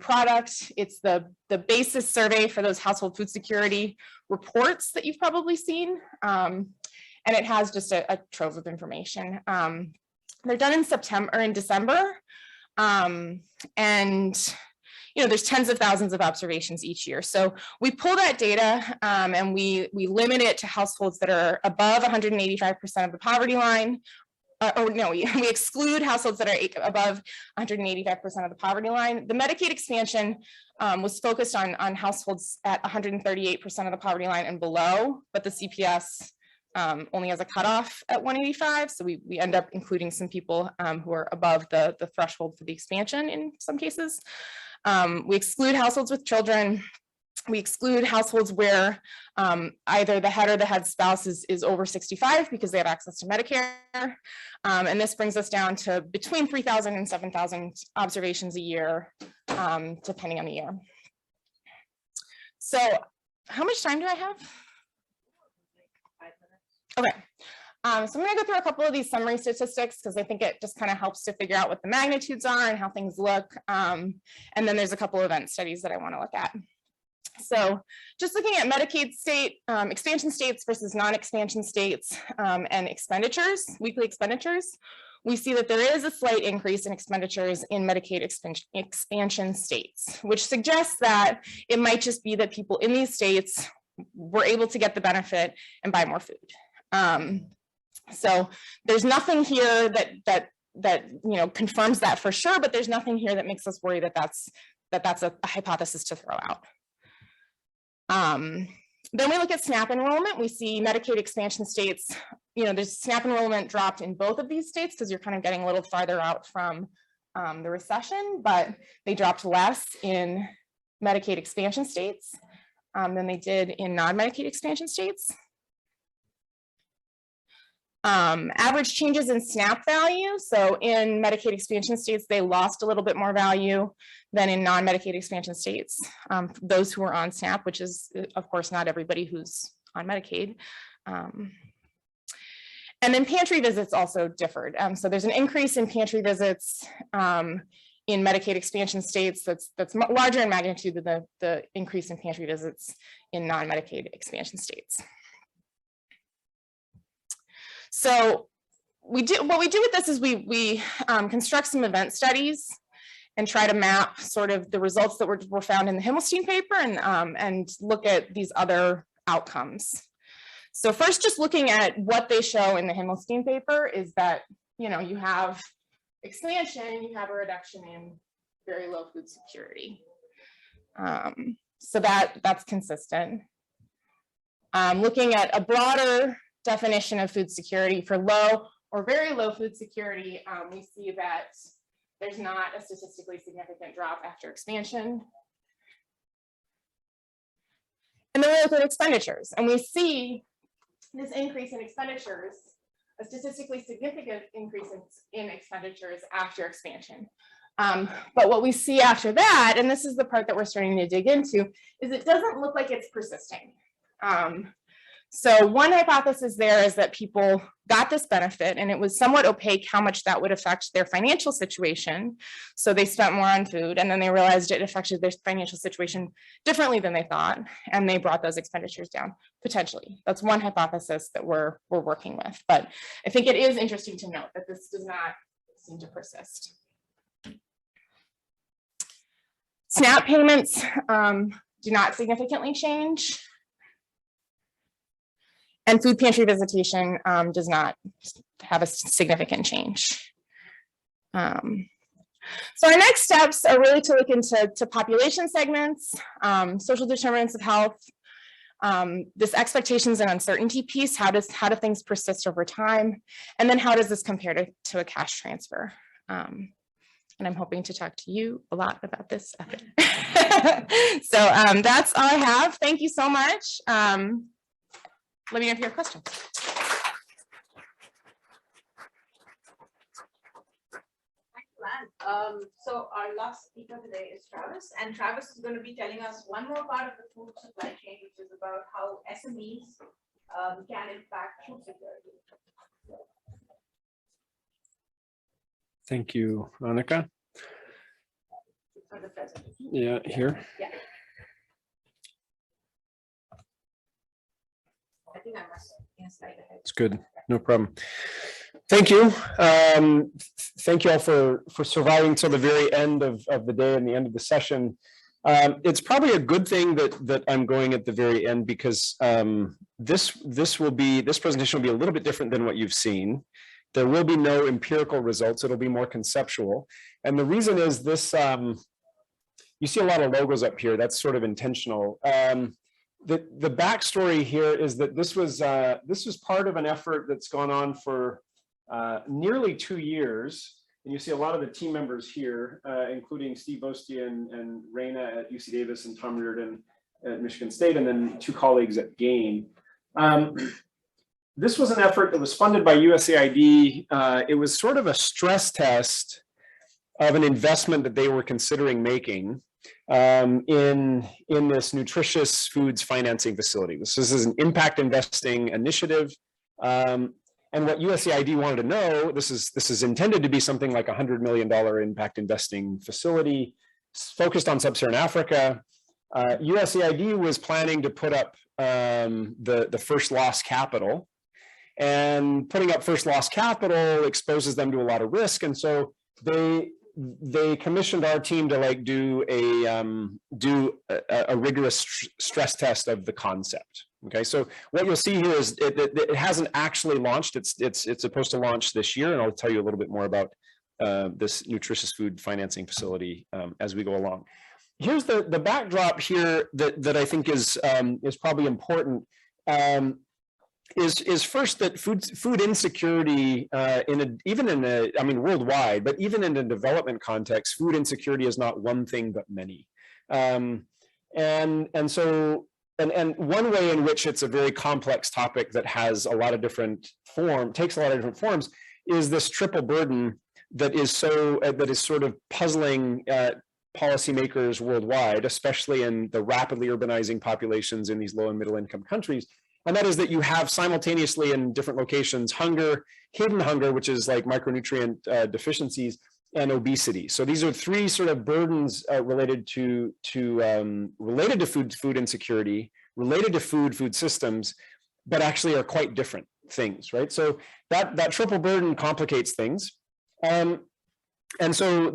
product. It's the basis survey for those household food security reports that you've probably seen. And it has just a trove of information. They're done in December. And there's tens of thousands of observations each year. So we pull that data and we limit it to households that are above 185% of the poverty line. We exclude households that are above 185% of the poverty line. The Medicaid expansion was focused on whouseholds at 138% of the poverty line and below, but the CPS only has a cutoff at 185. So we end up including some people who are above the threshold for the expansion in some cases. We exclude households with children. We exclude households where either the head or the head spouse is over 65 because they have access to Medicare. And this brings us down to between 3,000 and 7,000 observations a year, depending on the year. So how much time do I have? Okay. So I'm going to go through a couple of these summary statistics because I think it just kind of helps to figure out what the magnitudes are and how things look. And then there's a couple of event studies that I want to look at. So just looking at Medicaid state expansion states versus non-expansion states and expenditures, weekly expenditures, we see that there is a slight increase in expenditures in Medicaid expansion states, which suggests that it might just be that people in these states were able to get the benefit and buy more food. So there's nothing here that confirms that for sure, but there's nothing here that makes us worry that that's a hypothesis to throw out. Then we look at SNAP enrollment. We see Medicaid expansion states, there's SNAP enrollment dropped in both of these states because you're kind of getting a little farther out from the recession, but they dropped less in Medicaid expansion states than they did in non-Medicaid expansion states. Average changes in SNAP value. So in Medicaid expansion states, they lost a little bit more value than in non-Medicaid expansion states. Those who are on SNAP, which is of course not everybody who's on Medicaid. And then pantry visits also differed. So there's an increase in pantry visits in Medicaid expansion states that's larger in magnitude than the increase in pantry visits in non-Medicaid expansion states. So what we do with this is we construct some event studies and try to map sort of the results that were found in the Himmelstein paper and look at these other outcomes. So first, just looking at what they show in the Himmelstein paper is that, you have expansion, you have a reduction in very low food security. So that's consistent. Looking at a broader definition of food security for low or very low food security, we see that there's not a statistically significant drop after expansion. And then we look at expenditures, and we see this increase in expenditures, a statistically significant increase in expenditures after expansion. But what we see after that, and this is the part that we're starting to dig into, is it doesn't look like it's persisting. So one hypothesis there is that people got this benefit and it was somewhat opaque how much that would affect their financial situation. So they spent more on food and then they realized it affected their financial situation differently than they thought. And they brought those expenditures down potentially. That's one hypothesis that we're working with. But I think it is interesting to note that this does not seem to persist. SNAP payments do not significantly change. And food pantry visitation does not have a significant change. So our next steps are really to look into population segments, social determinants of health, this expectations and uncertainty piece, how do things persist over time, and then how does this compare to a cash transfer? And I'm hoping to talk to you a lot about this after. So that's all I have. Thank you so much. Let me know if you have questions. Thank you, Anne. So our last speaker today is Travis, and Travis is going to be telling us one more part of the food supply chain, which is about how SMEs can impact food security. Thank you, Annika. For the presentation. Yeah, here. Yeah. I think I must slide ahead. It's good, no problem. Thank you. Thank you all for surviving till the very end of the day and the end of the session. It's probably a good thing that I'm going at the very end, because this presentation will be a little bit different than what you've seen. There will be no empirical results. It'll be more conceptual. And the reason is this, you see a lot of logos up here. That's sort of intentional. The backstory here is that this was part of an effort that's gone on for nearly 2 years. And you see a lot of the team members here, including Steve Ostia and Raina at UC Davis and Tom Reardon at Michigan State, and then 2 colleagues at GAIN. This was an effort that was funded by USAID. It was sort of a stress test of an investment that they were considering making in this nutritious foods financing facility. This is an impact investing initiative. And what USAID wanted to know, this is intended to be something like $100 million impact investing facility focused on Sub-Saharan Africa. USAID was planning to put up the first loss capital, and putting up first loss capital exposes them to a lot of risk. And so they commissioned our team to like do a rigorous stress test of the concept. Okay, so what you'll see here is it hasn't actually launched. It's supposed to launch this year, and I'll tell you a little bit more about this nutritious food financing facility as we go along. Here's the backdrop here that I think is probably important. Is first that food insecurity worldwide, but even in a development context, food insecurity is not one thing but many. And one way in which it's a very complex topic that has a lot of different takes a lot of different forms, is this triple burden that is sort of puzzling policymakers worldwide, especially in the rapidly urbanizing populations in these low and middle income countries. And that is that you have simultaneously in different locations hunger, hidden hunger, which is like micronutrient deficiencies, and obesity. So these are 3 sort of burdens related to food insecurity, related to food systems, but actually are quite different things, right? So that triple burden complicates things. And so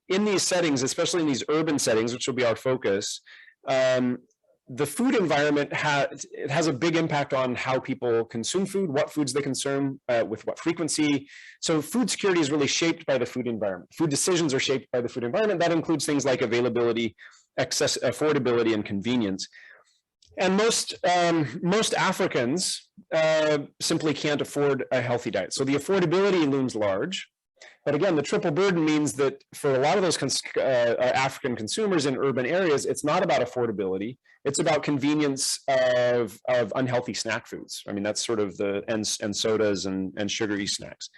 in these settings, especially in these urban settings, which will be our focus, the food environment has a big impact on how people consume food, what foods they consume, with what frequency. So food security is really shaped by the food environment. Food decisions are shaped by the food environment. That includes things like availability, affordability, and convenience. And most Africans simply can't afford a healthy diet. So the affordability looms large. But again, the triple burden means that for a lot of those African consumers in urban areas, it's not about affordability. It's about convenience of unhealthy snack foods. I mean, that's sort of and sodas and sugary snacks.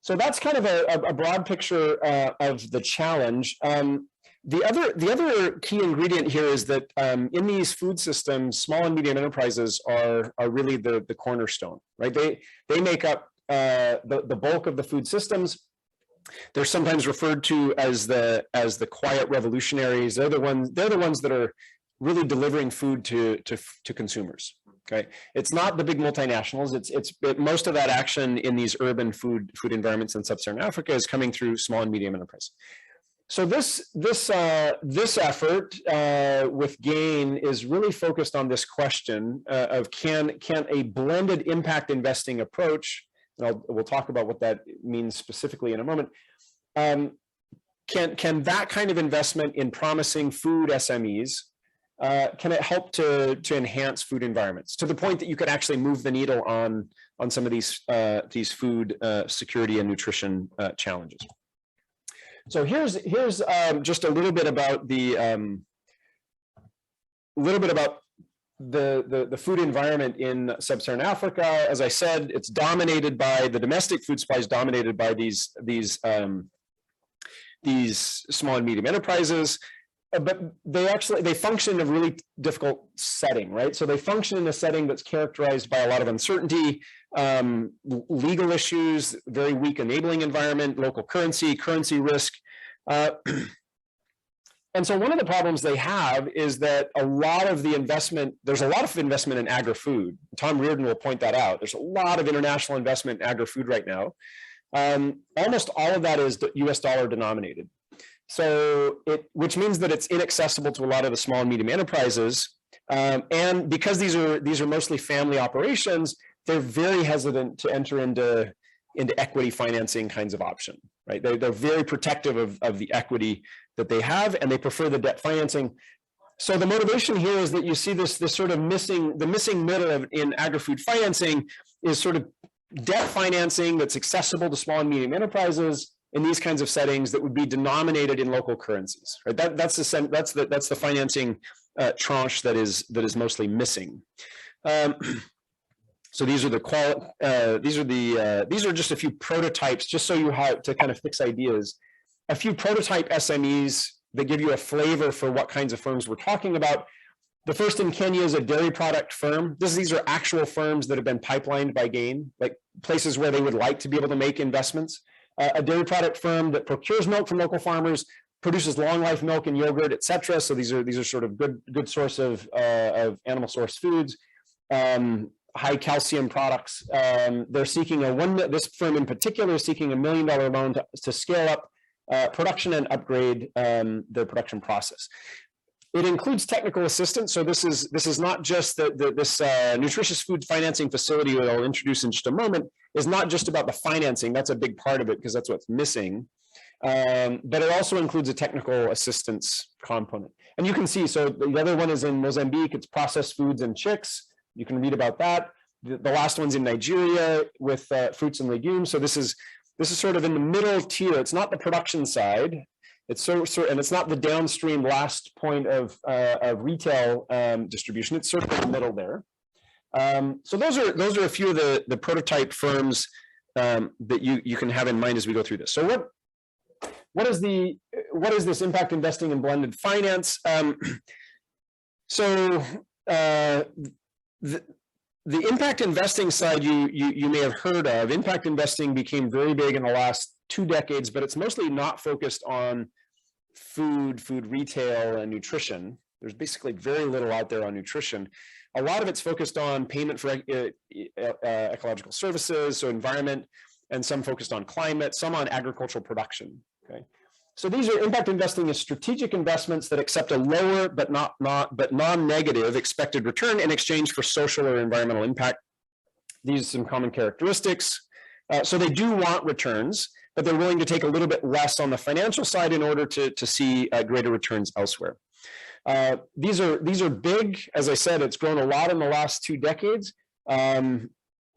So that's kind of a broad picture of the challenge. The other key ingredient here is that in these food systems, small and medium enterprises are really the cornerstone, right? They make up the bulk of the food systems. They're sometimes referred to as the quiet revolutionaries. They're the ones that are really delivering food to consumers. Okay, it's not the big multinationals. Most of that action in these urban food environments in Sub-Saharan Africa is coming through small and medium enterprise. So this effort with GAIN is really focused on this question of can a blended impact investing approach, and we'll talk about what that means specifically in a moment, can that kind of investment in promising food SMEs, can it help to enhance food environments to the point that you could actually move the needle on some of these food security and nutrition challenges? So here's just a little bit about the food environment in Sub-Saharan Africa. As I said, it's dominated by the domestic food supply is dominated by these small and medium enterprises, but they function in a really difficult setting, right? So they function in a setting that's characterized by a lot of uncertainty, legal issues, very weak enabling environment, local currency risk. And so one of the problems they have is that a lot of the investment, there's a lot of investment in agri-food. Tom Reardon will point that out. There's a lot of international investment in agri-food right now. Almost all of that is US dollar denominated. So which means that it's inaccessible to a lot of the small and medium enterprises. And because these are mostly family operations, they're very hesitant to enter into equity financing kinds of option, right? They're very protective of the equity that they have, and they prefer the debt financing. So the motivation here is that you see this sort of missing middle in agri-food financing is sort of debt financing that's accessible to small and medium enterprises in these kinds of settings that would be denominated in local currencies, right? That's the financing tranche that is mostly missing. So these are these are just a few prototypes, just so you have to kind of fix ideas. A few prototype SMEs that give you a flavor for what kinds of firms we're talking about. The first in Kenya is a dairy product firm. These are actual firms that have been pipelined by GAIN, like places where they would like to be able to make investments. A dairy product firm that procures milk from local farmers, produces long life milk and yogurt, et cetera. So these are sort of good source of animal source foods. High calcium products. They're seeking this firm in particular is seeking $1 million loan to scale up production and upgrade their production process. It includes technical assistance. So this is not just this nutritious food financing facility that I'll introduce in just a moment is not just about the financing. That's a big part of it because that's what's missing. But it also includes a technical assistance component. And you can see, so the other one is in Mozambique, it's processed foods and chicks. You can read about that. The last one's in Nigeria with fruits and legumes. So this is sort of in the middle tier. It's not the production side. It's and it's not the downstream last point of retail distribution. It's sort of in the middle there. So those are a few of the prototype firms that you can have in mind as we go through this. So what is this impact investing in blended finance? The impact investing side you may have heard of. Impact investing became very big in the last 2 decades, but it's mostly not focused on food retail and nutrition. There's basically very little out there on nutrition. A lot of it's focused on payment for ecological services, so environment, and some focused on climate, some on agricultural production. Okay, so these are impact investing is strategic investments that accept a lower but non-negative expected return in exchange for social or environmental impact. These are some common characteristics. So they do want returns, but they're willing to take a little bit less on the financial side in order to see greater returns elsewhere. These are big. As I said, it's grown a lot in the last 2 decades.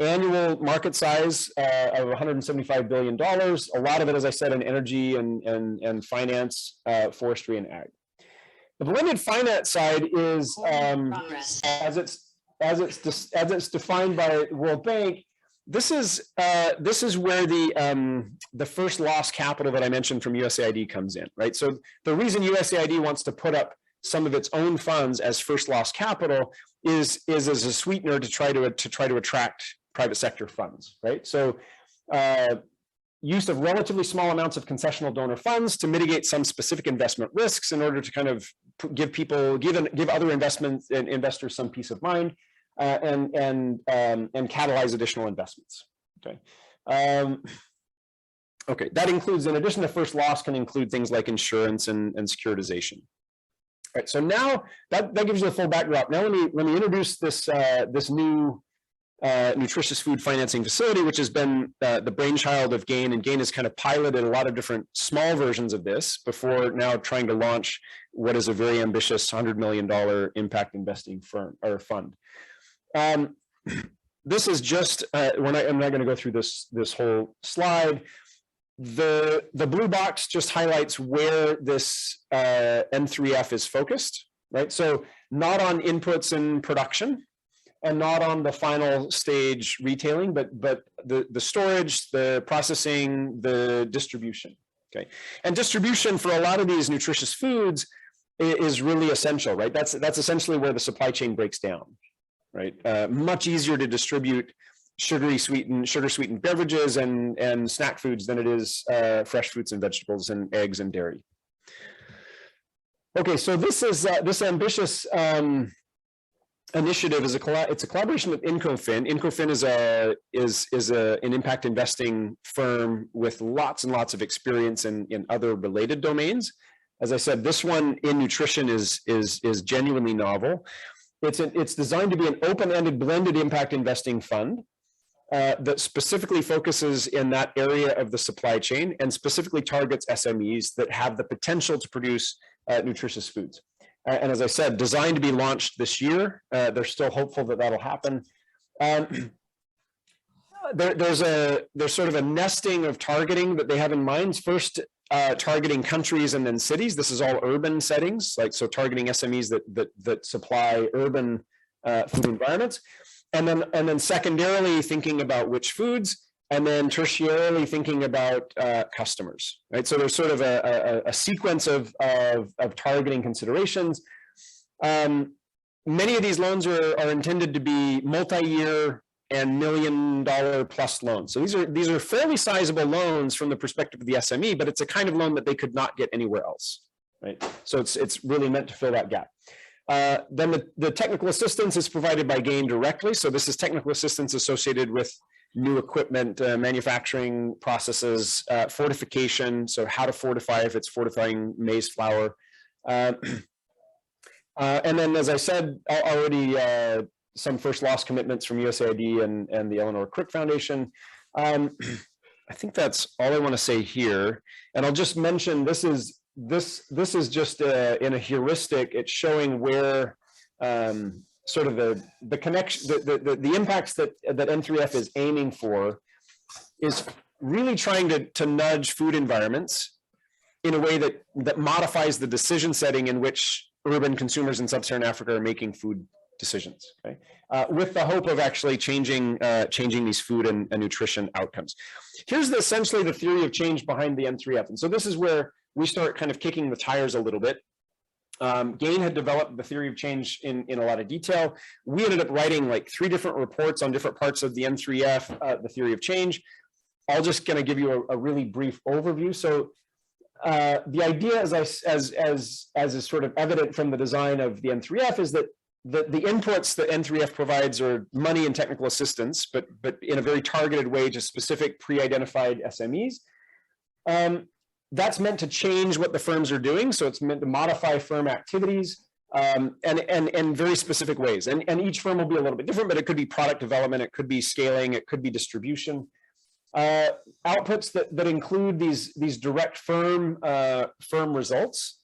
Annual market size of $175 billion. A lot of it, as I said, in energy and finance, forestry and ag. The blended finance side is as it's defined by World Bank. This is where the first loss capital that I mentioned from USAID comes in, right? So the reason USAID wants to put up some of its own funds as first loss capital is as a sweetener to try to attract private sector funds, right? So use of relatively small amounts of concessional donor funds to mitigate some specific investment risks in order to kind of give other investors some peace of mind and catalyze additional investments. Okay. Okay, that includes, in addition to first loss, can include things like insurance and securitization. All right, so now that gives you a full backdrop. Now let me introduce this new nutritious food financing facility, which has been the brainchild of GAIN, and GAIN has kind of piloted a lot of different small versions of this before now trying to launch what is a very ambitious $100 million impact investing firm or fund. This is just I'm not going to go through this whole slide. The blue box just highlights where this M3F is focused, right? So not on inputs and production, and not on the final stage retailing, but the storage, the processing, the distribution. Okay, and distribution for a lot of these nutritious foods is really essential, right? That's essentially where the supply chain breaks down, right? Much easier to distribute sugar sweetened beverages and snack foods than it is fresh fruits and vegetables and eggs and dairy. Okay, so this is this ambitious initiative is it's a collaboration with Incofin. Incofin is an impact investing firm with lots and lots of experience in other related domains. As I said, this one in nutrition is genuinely novel. It's designed to be an open-ended blended impact investing fund that specifically focuses in that area of the supply chain and specifically targets SMEs that have the potential to produce nutritious foods. And as I said, designed to be launched this year. They're still hopeful that that'll happen. There's sort of a nesting of targeting that they have in mind. First, targeting countries and then cities. This is all urban settings, like so targeting SMEs that supply urban food environments. And then secondarily thinking about which foods, and then tertiarily thinking about customers, right? So there's sort of a sequence of targeting considerations. Many of these loans are intended to be multi-year and $1 million plus loans. So these are fairly sizable loans from the perspective of the SME, but it's a kind of loan that they could not get anywhere else, right? So it's really meant to fill that gap. Then the technical assistance is provided by GAIN directly. So this is technical assistance associated with new equipment, manufacturing processes, fortification. So how to fortify if it's fortifying maize flour. And then, as I said already, some first loss commitments from USAID and the Eleanor Crick Foundation. I think that's all I want to say here. And I'll just mention this is just in a heuristic. It's showing where sort of the connection, the impacts that N3F is aiming for is really trying to nudge food environments in a way that modifies the decision setting in which urban consumers in Sub-Saharan Africa are making food decisions, okay? With the hope of actually changing these food and nutrition outcomes. Here's essentially the theory of change behind the N3F. And so this is where we start kind of kicking the tires a little bit. GAIN had developed the theory of change in a lot of detail. We ended up writing like 3 different reports on different parts of the N3F, the theory of change. I'll just kind of give you a really brief overview. So the idea, as is sort of evident from the design of the N3F, is that the inputs that N3F provides are money and technical assistance, but in a very targeted way to specific pre-identified SMEs. That's meant to change what the firms are doing. So it's meant to modify firm activities and very specific ways. And each firm will be a little bit different, but it could be product development, it could be scaling, it could be distribution. Outputs that include these direct firm results,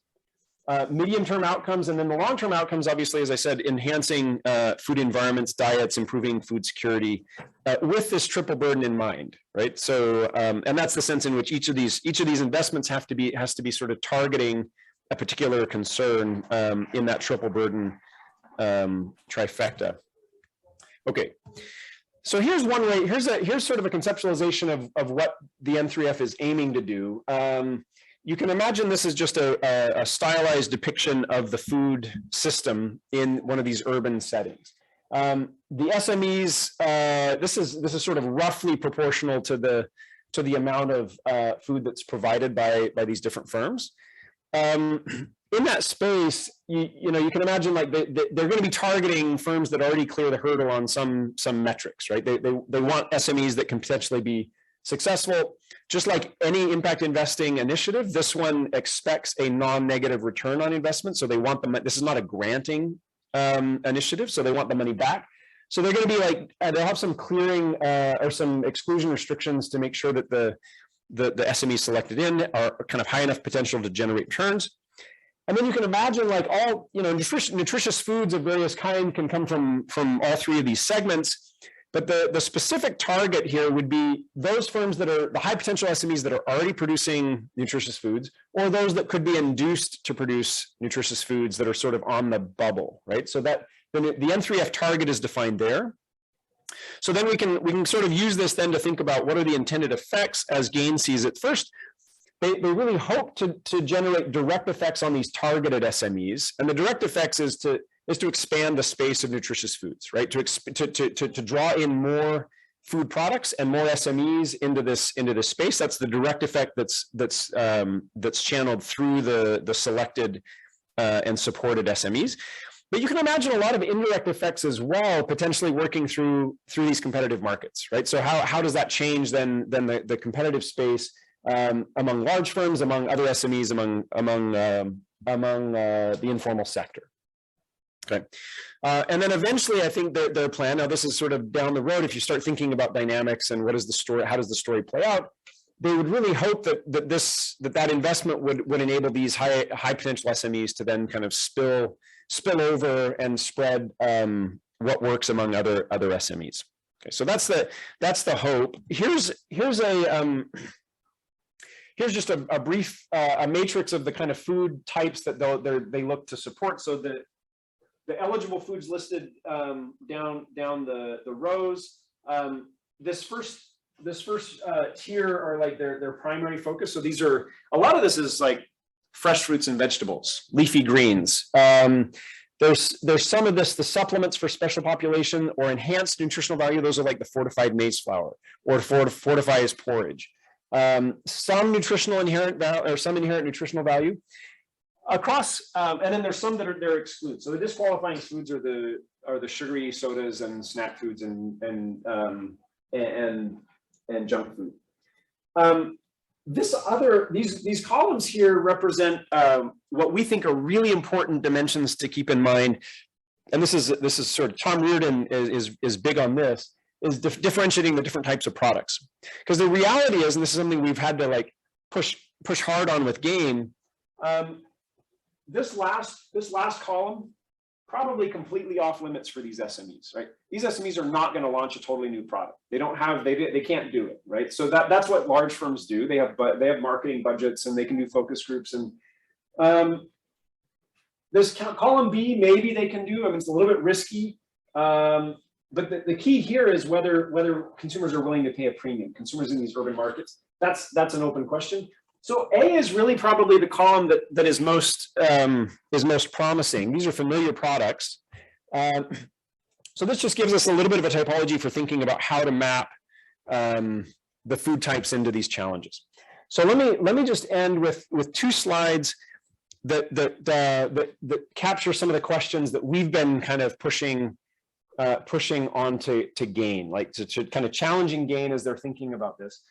medium-term outcomes, and then the long-term outcomes, obviously, as I said, enhancing food environments, diets, improving food security, with this triple burden in mind, right? So, and that's the sense in which each of these investments has to be sort of targeting a particular concern in that triple burden trifecta. Okay. So here's one way, here's sort of a conceptualization of what the N3F is aiming to do. You can imagine this is just a stylized depiction of the food system in one of these urban settings. The SMEs, this is sort of roughly proportional to the amount of food that's provided by these different firms. In that space, you can imagine like they're going to be targeting firms that already clear the hurdle on some metrics, right? They want SMEs that can potentially be successful. Just like any impact investing initiative, this one expects a non-negative return on investment. So they want this is not a granting initiative, so they want the money back. So they're going to be like, they'll have some clearing or some exclusion restrictions to make sure that the SMEs selected in are kind of high enough potential to generate returns. And then you can imagine like all, nutritious foods of various kind can come from all 3 of these segments. But the specific target here would be those firms that are the high potential SMEs that are already producing nutritious foods, or those that could be induced to produce nutritious foods that are sort of on the bubble, right? So that the N3F target is defined there. So then we can sort of use this then to think about what are the intended effects as GAIN sees it. First, they really hope to generate direct effects on these targeted SMEs, and the direct effects is to expand the space of nutritious foods, right? To draw in more food products and more SMEs into this space. That's the direct effect that's channeled through the selected and supported SMEs. But you can imagine a lot of indirect effects as well, potentially working through these competitive markets, right? So how does that change then the competitive space among large firms, among other SMEs, among the informal sector? Okay, and then eventually, I think their plan. Now, this is sort of down the road. If you start thinking about dynamics and what is the story, how does the story play out? They would really hope that investment would enable these high potential SMEs to then kind of spill over and spread what works among other SMEs. Okay, so that's the hope. Here's just a brief a matrix of the kind of food types that they look to support. So the eligible foods listed down the rows. This first tier are like their primary focus. So these are, a lot of this is like fresh fruits and vegetables, leafy greens. There's some of this, the supplements for special population or enhanced nutritional value. Those are like the fortified maize flour or fortify as porridge. Some inherent nutritional value across, and then there's some that they're excluded. So the disqualifying foods are the sugary sodas and snack foods and junk food. These columns here represent what we think are really important dimensions to keep in mind. And this is sort of, Tom Reardon is big on this, is differentiating the different types of products. Because the reality is, and this is something we've had to like push hard on with GAIN, this last column, probably completely off limits for these SMEs, right? These SMEs are not going to launch a totally new product. They can't do it, right? So that's what large firms do. They have marketing budgets and they can do focus groups. And this column B, maybe they can do. I mean, it's a little bit risky, but the key here is whether consumers are willing to pay a premium. Consumers in these urban markets. That's an open question. So A is really probably the column that is most promising. These are familiar products. So this just gives us a little bit of a typology for thinking about how to map the food types into these challenges. So let me just end with two slides that capture some of the questions that we've been kind of pushing on to GAIN, like to kind of challenging GAIN as they're thinking about this.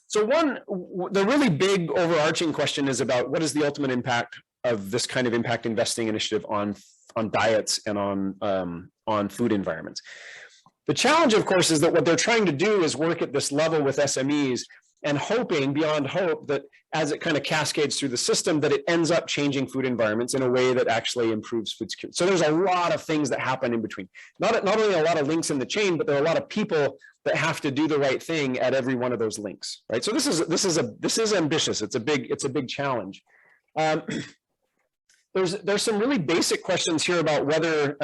So the really big overarching question is about what is the ultimate impact of this kind of impact investing initiative on diets and on food environments. The challenge, of course, is that what they're trying to do is work at this level with SMEs and hoping beyond hope that as it kind of cascades through the system, that it ends up changing food environments in a way that actually improves food security. So there's a lot of things that happen in between. Not only a lot of links in the chain, but there are a lot of people that have to do the right thing at every one of those links, right? So this is ambitious. It's a big challenge. There's some really basic questions here about whether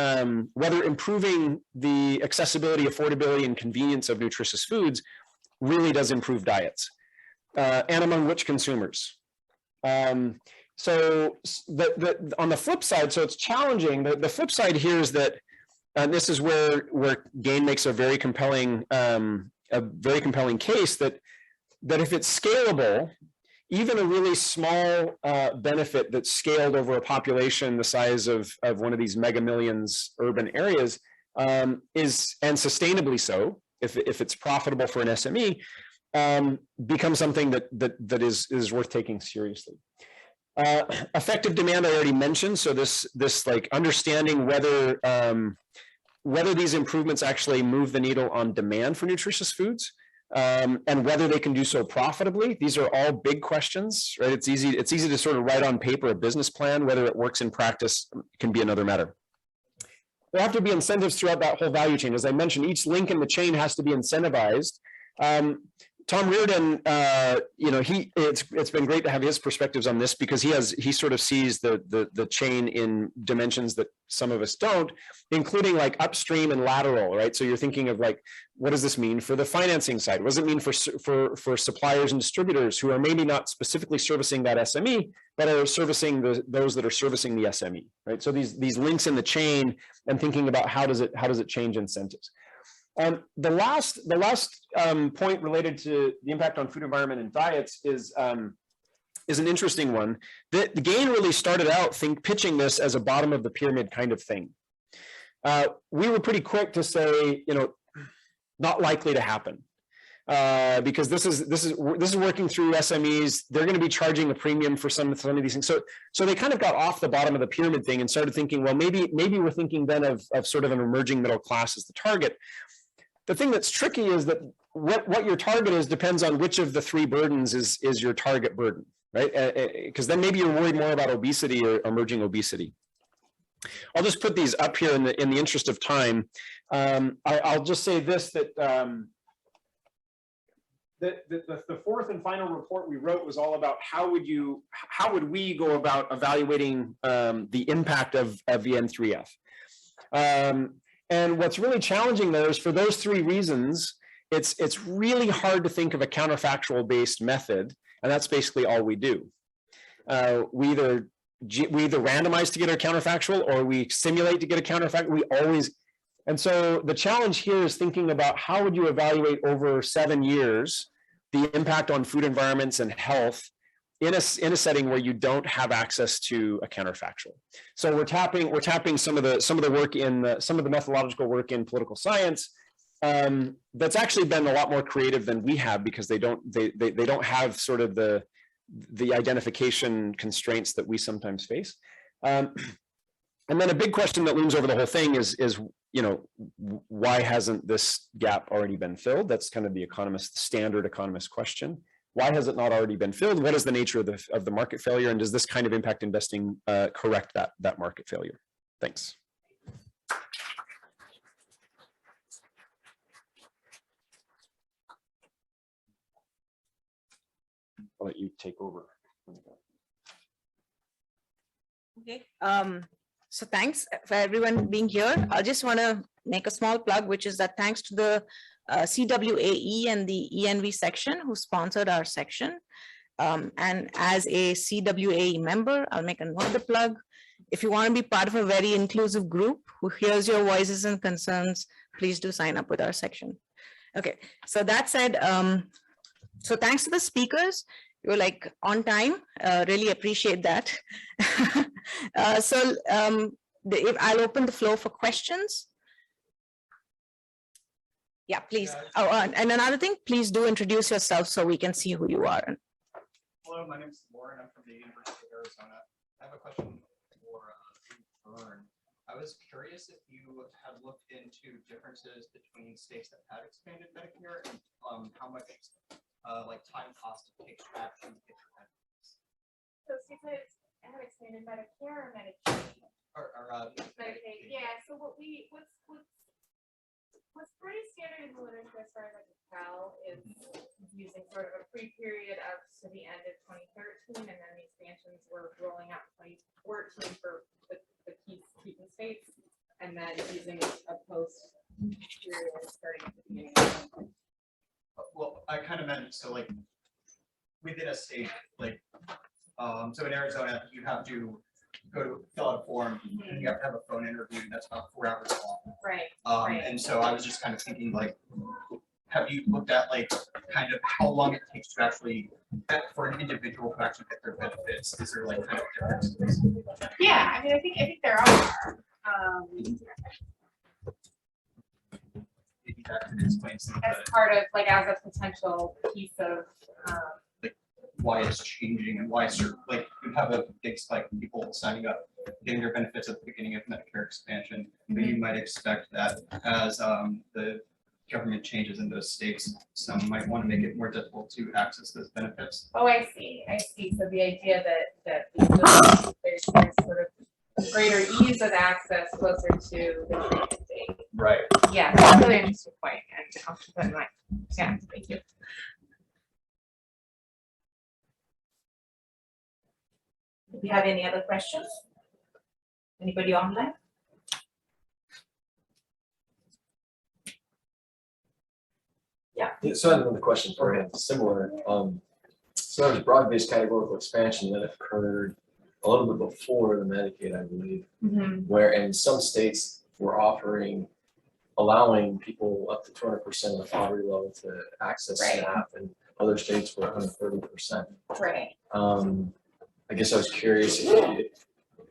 improving the accessibility, affordability, and convenience of nutritious foods really does improve diets, and among which consumers. So on the flip side, so it's challenging. The flip side here is that, and this is where GAIN makes a very compelling case that if it's scalable, even a really small benefit that's scaled over a population the size of one of these mega millions urban areas is, and sustainably so, if it's profitable for an SME, becomes something that is worth taking seriously. Effective demand I already mentioned. So this like understanding whether these improvements actually move the needle on demand for nutritious foods, and whether they can do so profitably. These are all big questions, right? It's easy to sort of write on paper a business plan. Whether it works in practice can be another matter. There have to be incentives throughout that whole value chain. As I mentioned, each link in the chain has to be incentivized. Tom Reardon, it's been great to have his perspectives on this, because he sort of sees the chain in dimensions that some of us don't, including like upstream and lateral, right? So you're thinking of like, what does this mean for the financing side? What does it mean for suppliers and distributors who are maybe not specifically servicing that SME, but are servicing those that are servicing the SME, right? So these links in the chain, and thinking about how does it change incentives. The last point related to the impact on food, environment, and diets is is an interesting one. The GAIN really started out pitching this as a bottom of the pyramid kind of thing. We were pretty quick to say, not likely to happen. Because this is working through SMEs. They're going to be charging a premium for some of these things. So they kind of got off the bottom of the pyramid thing and started thinking, well, maybe we're thinking then of sort of an emerging middle class as the target. The thing that's tricky is that what your target is depends on which of the three burdens is your target burden, right? Because then maybe you're worried more about obesity or emerging obesity. I'll just put these up here in the interest of time. I'll just say this, that the fourth and final report we wrote was all about how would we go about evaluating the impact of VN3F. And what's really challenging there is for those three reasons, it's really hard to think of a counterfactual based method, and that's basically all we do. We either randomize to get a counterfactual or we simulate to get a counterfactual. And so the challenge here is thinking about how would you evaluate over 7 years the impact on food environments and health in a setting where you don't have access to a counterfactual. So we're tapping some of the work in some of the methodological work in political science that's actually been a lot more creative than we have, because they don't have sort of the identification constraints that we sometimes face. And then a big question that looms over the whole thing is why hasn't this gap already been filled? That's kind of the standard economist question. Why has it not already been filled? What is the nature of the market failure? And does this kind of impact investing correct that market failure? Thanks. I'll let you take over. Okay. So thanks for everyone being here. I just want to make a small plug, which is that thanks to the CWAE and the ENV section who sponsored our section. And as a CWAE member, I'll make another plug. If you want to be part of a very inclusive group who hears your voices and concerns, please do sign up with our section. Okay, so that said, so thanks to the speakers. You're like on time, really appreciate that. I'll open the floor for questions. Yeah, please. Oh, and another thing, please do introduce yourself so we can see who you are. Hello, my name is Lauren. I'm from the University of Arizona. I have a question for Vern. I was curious if you had looked into differences between states that had expanded Medicare and how much like time cost it takes to actually get your benefits. So states that have expanded Medicare or Medicaid? Medicaid. Yeah. So what's pretty standard in the literature as far as I can tell is using sort of a pre-period up to the end of 2013, and then the expansions were rolling out in 2014 for the key states, and then using a post-period starting at the beginning of Well, I kind of meant, so like within a state, like, so in Arizona, you have to go to fill out a form and you have to have a phone interview that's about 4 hours long. Right. And so I was just kind of thinking, like, have you looked at like kind of how long it takes to actually for an individual to actually get their benefits? Is there like kind of differences? Yeah, I mean, I think there are. Maybe that could explain some of As the, part of like as a potential piece of why it's changing and why certain, like you have a big spike in people signing up, getting their benefits at the beginning of Medicare expansion, but you might expect that as the government changes in those states, some might want to make it more difficult to access those benefits. Oh, I see. So the idea that there's sort of greater ease of access closer to the treatment date. Right. Yeah, that's a really interesting point, and I'll keep that in mind. Yeah, thank you. Do you have any other questions? Anybody online? Yeah. So I have another question for you, similar. So there's broad-based categorical expansion that occurred a little bit before the Medicaid, I believe, where in some states were allowing people up to 200% of the poverty level to access SNAP. And other states were 130%. Right. I guess I was curious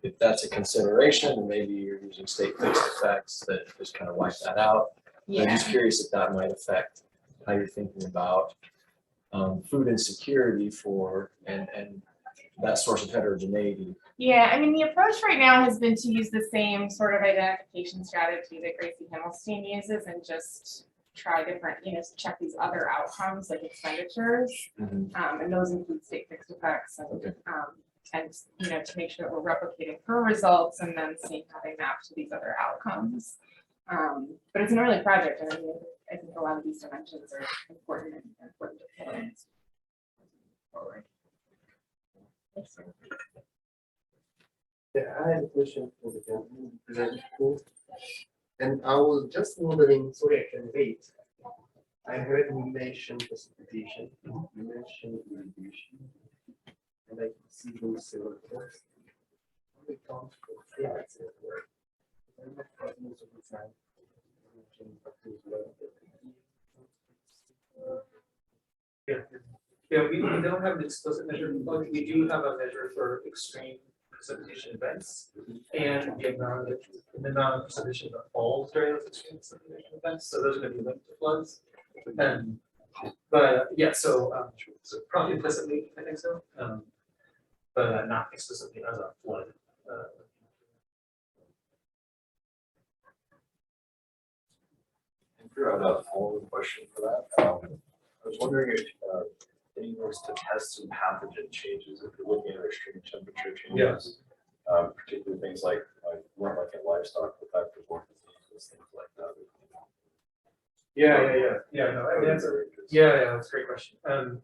if that's a consideration, and maybe you're using state-based effects that just kind of wipe that out. I'm just curious if that might affect how you're thinking about food insecurity and that source of heterogeneity. Yeah, I mean, the approach right now has been to use the same sort of identification strategy that Gracie Himmelstein uses and just try different, check these other outcomes like expenditures. And those include state fixed effects and to make sure that we're replicating her results and then seeing how they map to these other outcomes. But it's an early project, and I think a lot of these dimensions are important to put in forward. Yeah, I had a question for the gentleman presenting before. And I was just wondering, sorry, I can wait. I heard you mention precipitation, you mentioned irrigation, and I can see those several costs. How it counts for floods at work? I'm not quite most of the time. Yeah, we don't have an explicit measure, but we do have a measure for extreme precipitation events and the amount of precipitation that falls during those extreme precipitation events. So those are going to be linked to floods. But yeah, so probably implicitly, I think so, but not explicitly as a flood. And throughout a follow-up question for that, I was wondering if any ways to test some pathogen changes if you're looking at extreme temperature changes, particularly things like in livestock, the factor borne diseases, things like that. No, that's a great question.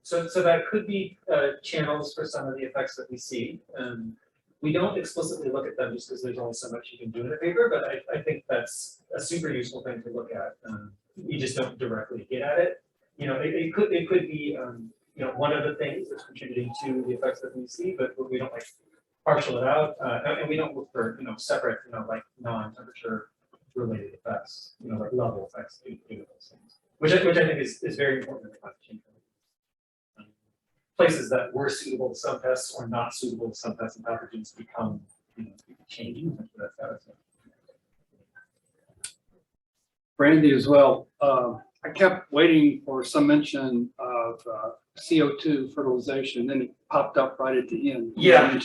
So that could be channels for some of the effects that we see. We don't explicitly look at them just because there's only so much you can do in a paper, but I think that's a super useful thing to look at. You just don't directly get at it. It could be one of the things that's contributing to the effects that we see, but we don't partial it out, and we don't look for separate non-temperature related effects, like level effects due to those things, which I think is very important in the climate change. Places that were suitable to some pests or not suitable to some pests and pathogens become changing. Brandy as well. I kept waiting for some mention of CO2 fertilization, then it popped up right at the end. Yeah.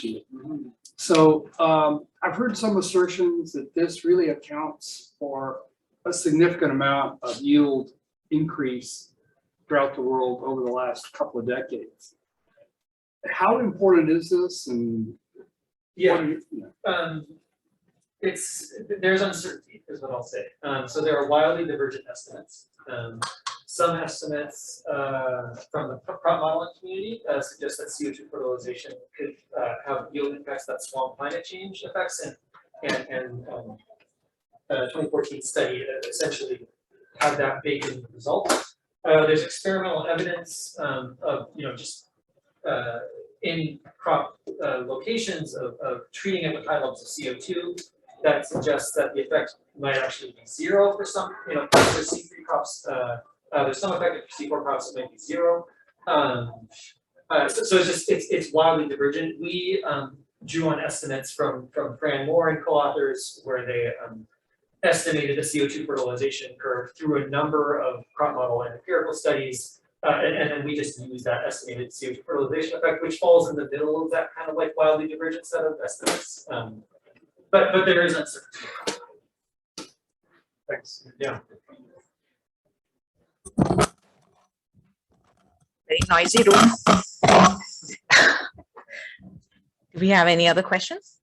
So I've heard some assertions that this really accounts for a significant amount of yield increase throughout the world over the last couple of decades. How important is this? And there's uncertainty is what I'll say. So there are wildly divergent estimates. Some estimates from the crop modeling community suggest that CO2 fertilization could have yield impacts that swamp climate change effects, and 2014 study essentially had that baked in the results. There's experimental evidence of just in crop locations of treating it with high levels of CO2 that suggests that the effect might actually be zero for some, for C3 crops. There's some effect for C4 crops that might be zero. So it's wildly divergent. We drew on estimates from Fran Moore and co-authors where they estimated the CO2 fertilization curve through a number of crop model and empirical studies. And then we just use that estimated CO2 fertilization effect, which falls in the middle of that kind of wildly divergent set of estimates. But there is uncertainty. Thanks. Yeah. Very noisy room. Do we have any other questions?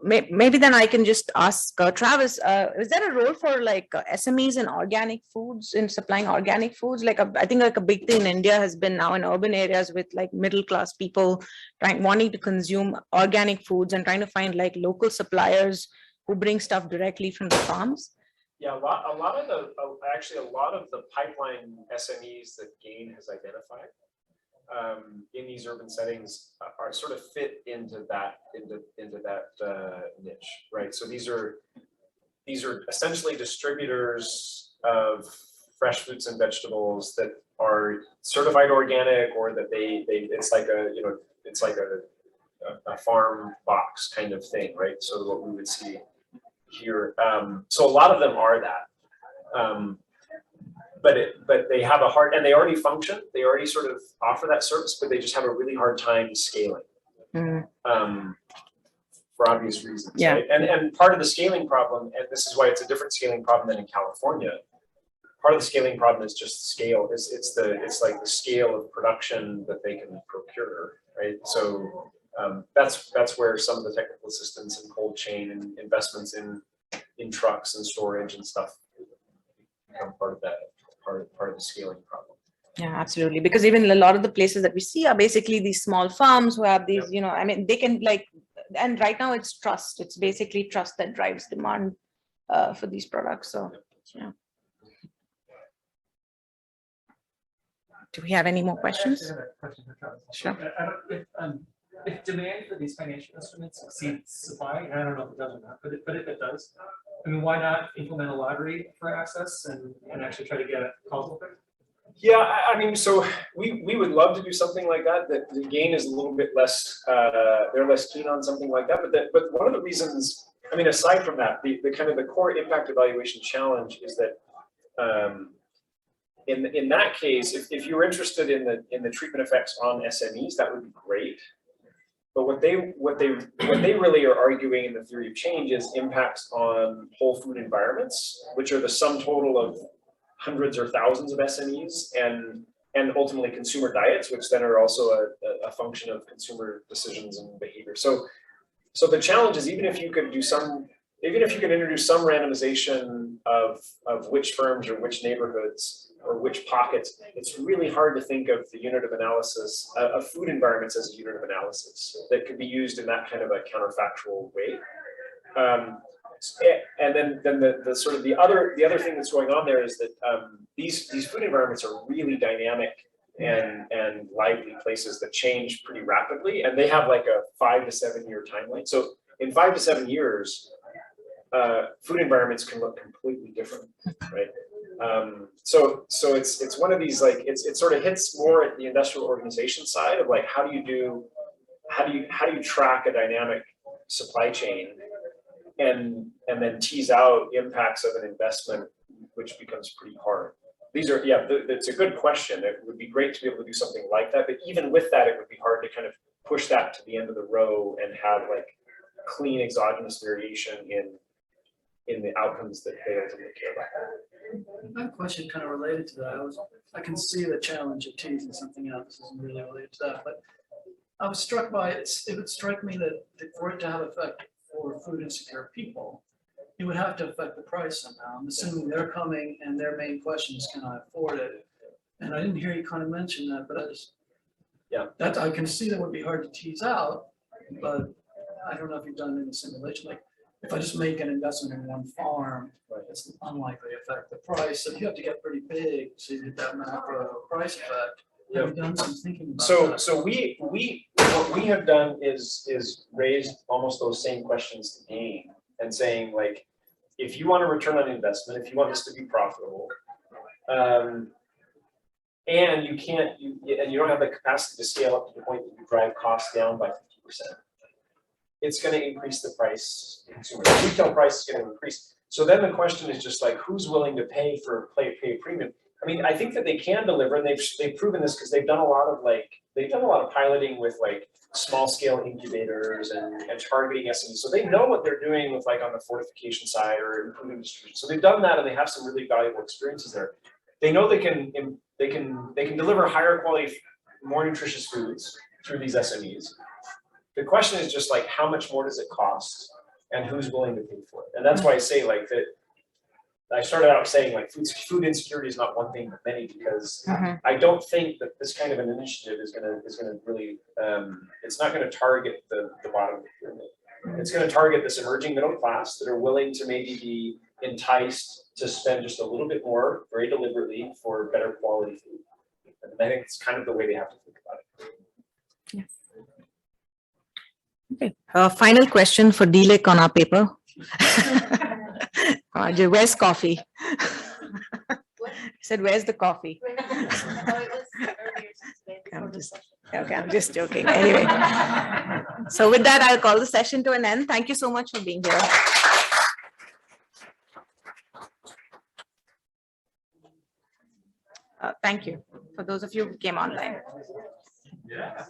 Maybe then I can just ask Travis, is there a role for SMEs in organic foods, in supplying organic foods? I think a big thing in India has been now in urban areas with middle class people wanting to consume organic foods and trying to find local suppliers who bring stuff directly from the farms. Yeah, a lot of the pipeline SMEs that GAIN has identified in these urban settings are sort of fit into that niche, right? So these are essentially distributors of fresh fruits and vegetables that are certified organic, or that it's like a, you know, it's like a farm box kind of thing, right? So what we would see here. So a lot of them are that. But they have a hard, and they already function, they already sort of offer that service, but they just have a really hard time scaling. For obvious reasons, Yeah. right? And part of the scaling problem, and this is why it's a different scaling problem than in California, part of the scaling problem is just scale. It's like the scale of production that they can procure, right? So that's where some of the technical assistance and cold chain and investments in trucks and storage and stuff become part of that, part of the scaling problem. Yeah, absolutely. Because even a lot of the places that we see are basically these small farms who have these, you know, I mean, they can like, and right now it's trust. It's basically trust that drives demand for these products. So, yeah. Do we have any more questions? Sure. If demand for these financial instruments exceeds supply, and I don't know if it does or not, but if it does, I mean, why not implement a lottery for access and actually try to get a causal effect? Yeah, I mean, so we would love to do something like that. That the gain is a little bit less, they're less keen on something like that. But one of the reasons, I mean, aside from that, the kind of the core impact evaluation challenge is that in that case, if you're interested in the treatment effects on SMEs, that would be great. But what they really are arguing in the theory of change is impacts on whole food environments, which are the sum total of hundreds or thousands of SMEs and ultimately consumer diets, which then are also a function of consumer decisions and behavior. So the challenge is, even if you could introduce some randomization of which firms or which neighborhoods or which pockets, it's really hard to think of the unit of analysis of food environments as a unit of analysis that could be used in that kind of a counterfactual way. And then the sort of the other thing that's going on there is that these food environments are really dynamic and lively places that change pretty rapidly, and they have like a 5 to 7 year timeline. So in 5 to 7 years, food environments can look completely different, right? So it's one of these, like, it sort of hits more at the industrial organization side of like, how do you track a dynamic supply chain and then tease out impacts of an investment, which becomes pretty hard. These are, yeah, it's a good question. It would be great to be able to do something like that, but even with that, it would be hard to kind of push that to the end of the row and have like clean exogenous variation in the outcomes that they ultimately care about. My question kind of related to that. I can see the challenge of teasing something out. This isn't really related to that, but I was struck by it. It would strike me that for it to have effect for food insecure people, it would have to affect the price somehow. I'm assuming they're coming and their main question is, can I afford it? And I didn't hear you kind of mention that, but that I can see that would be hard to tease out, but I don't know if you've done any simulation. Like, if I just make an investment in one farm, it's unlikely to affect the price. So you have to get pretty big so you get that macro price effect. Have you done some thinking about that? So what we have done is raised almost those same questions to GAIN and saying, like, if you want a return on investment, if you want this to be profitable, and you don't have the capacity to scale up to the point that you drive costs down by 50%. It's going to increase the price to consumers. The retail price is going to increase. So then the question is just like, who's willing to pay a premium? I mean, I think that they can deliver, and they've proven this because they've done a lot of piloting with like small scale incubators and targeting SMEs. So they know what they're doing with like on the fortification side or improving distribution. So they've done that, and they have some really valuable experiences there. They know they can deliver higher quality, more nutritious foods through these SMEs. The question is just like, how much more does it cost and who's willing to pay for it? And that's why I say like that. I started out saying like food insecurity is not one thing but many, because I don't think that this kind of an initiative is gonna really it's not going to target the bottom of the pyramid. It's going to target this emerging middle class that are willing to maybe be enticed to spend just a little bit more very deliberately for better quality food. And I think it's kind of the way they have to think about it. Okay, final question for Dilek on our paper. Where's coffee? said, where's the coffee? Oh, it was earlier today before I'm the just, session. okay, I'm just joking. Anyway. So with that, I'll call the session to an end. Thank you so much for being here. Thank you for those of you who came online. Yeah.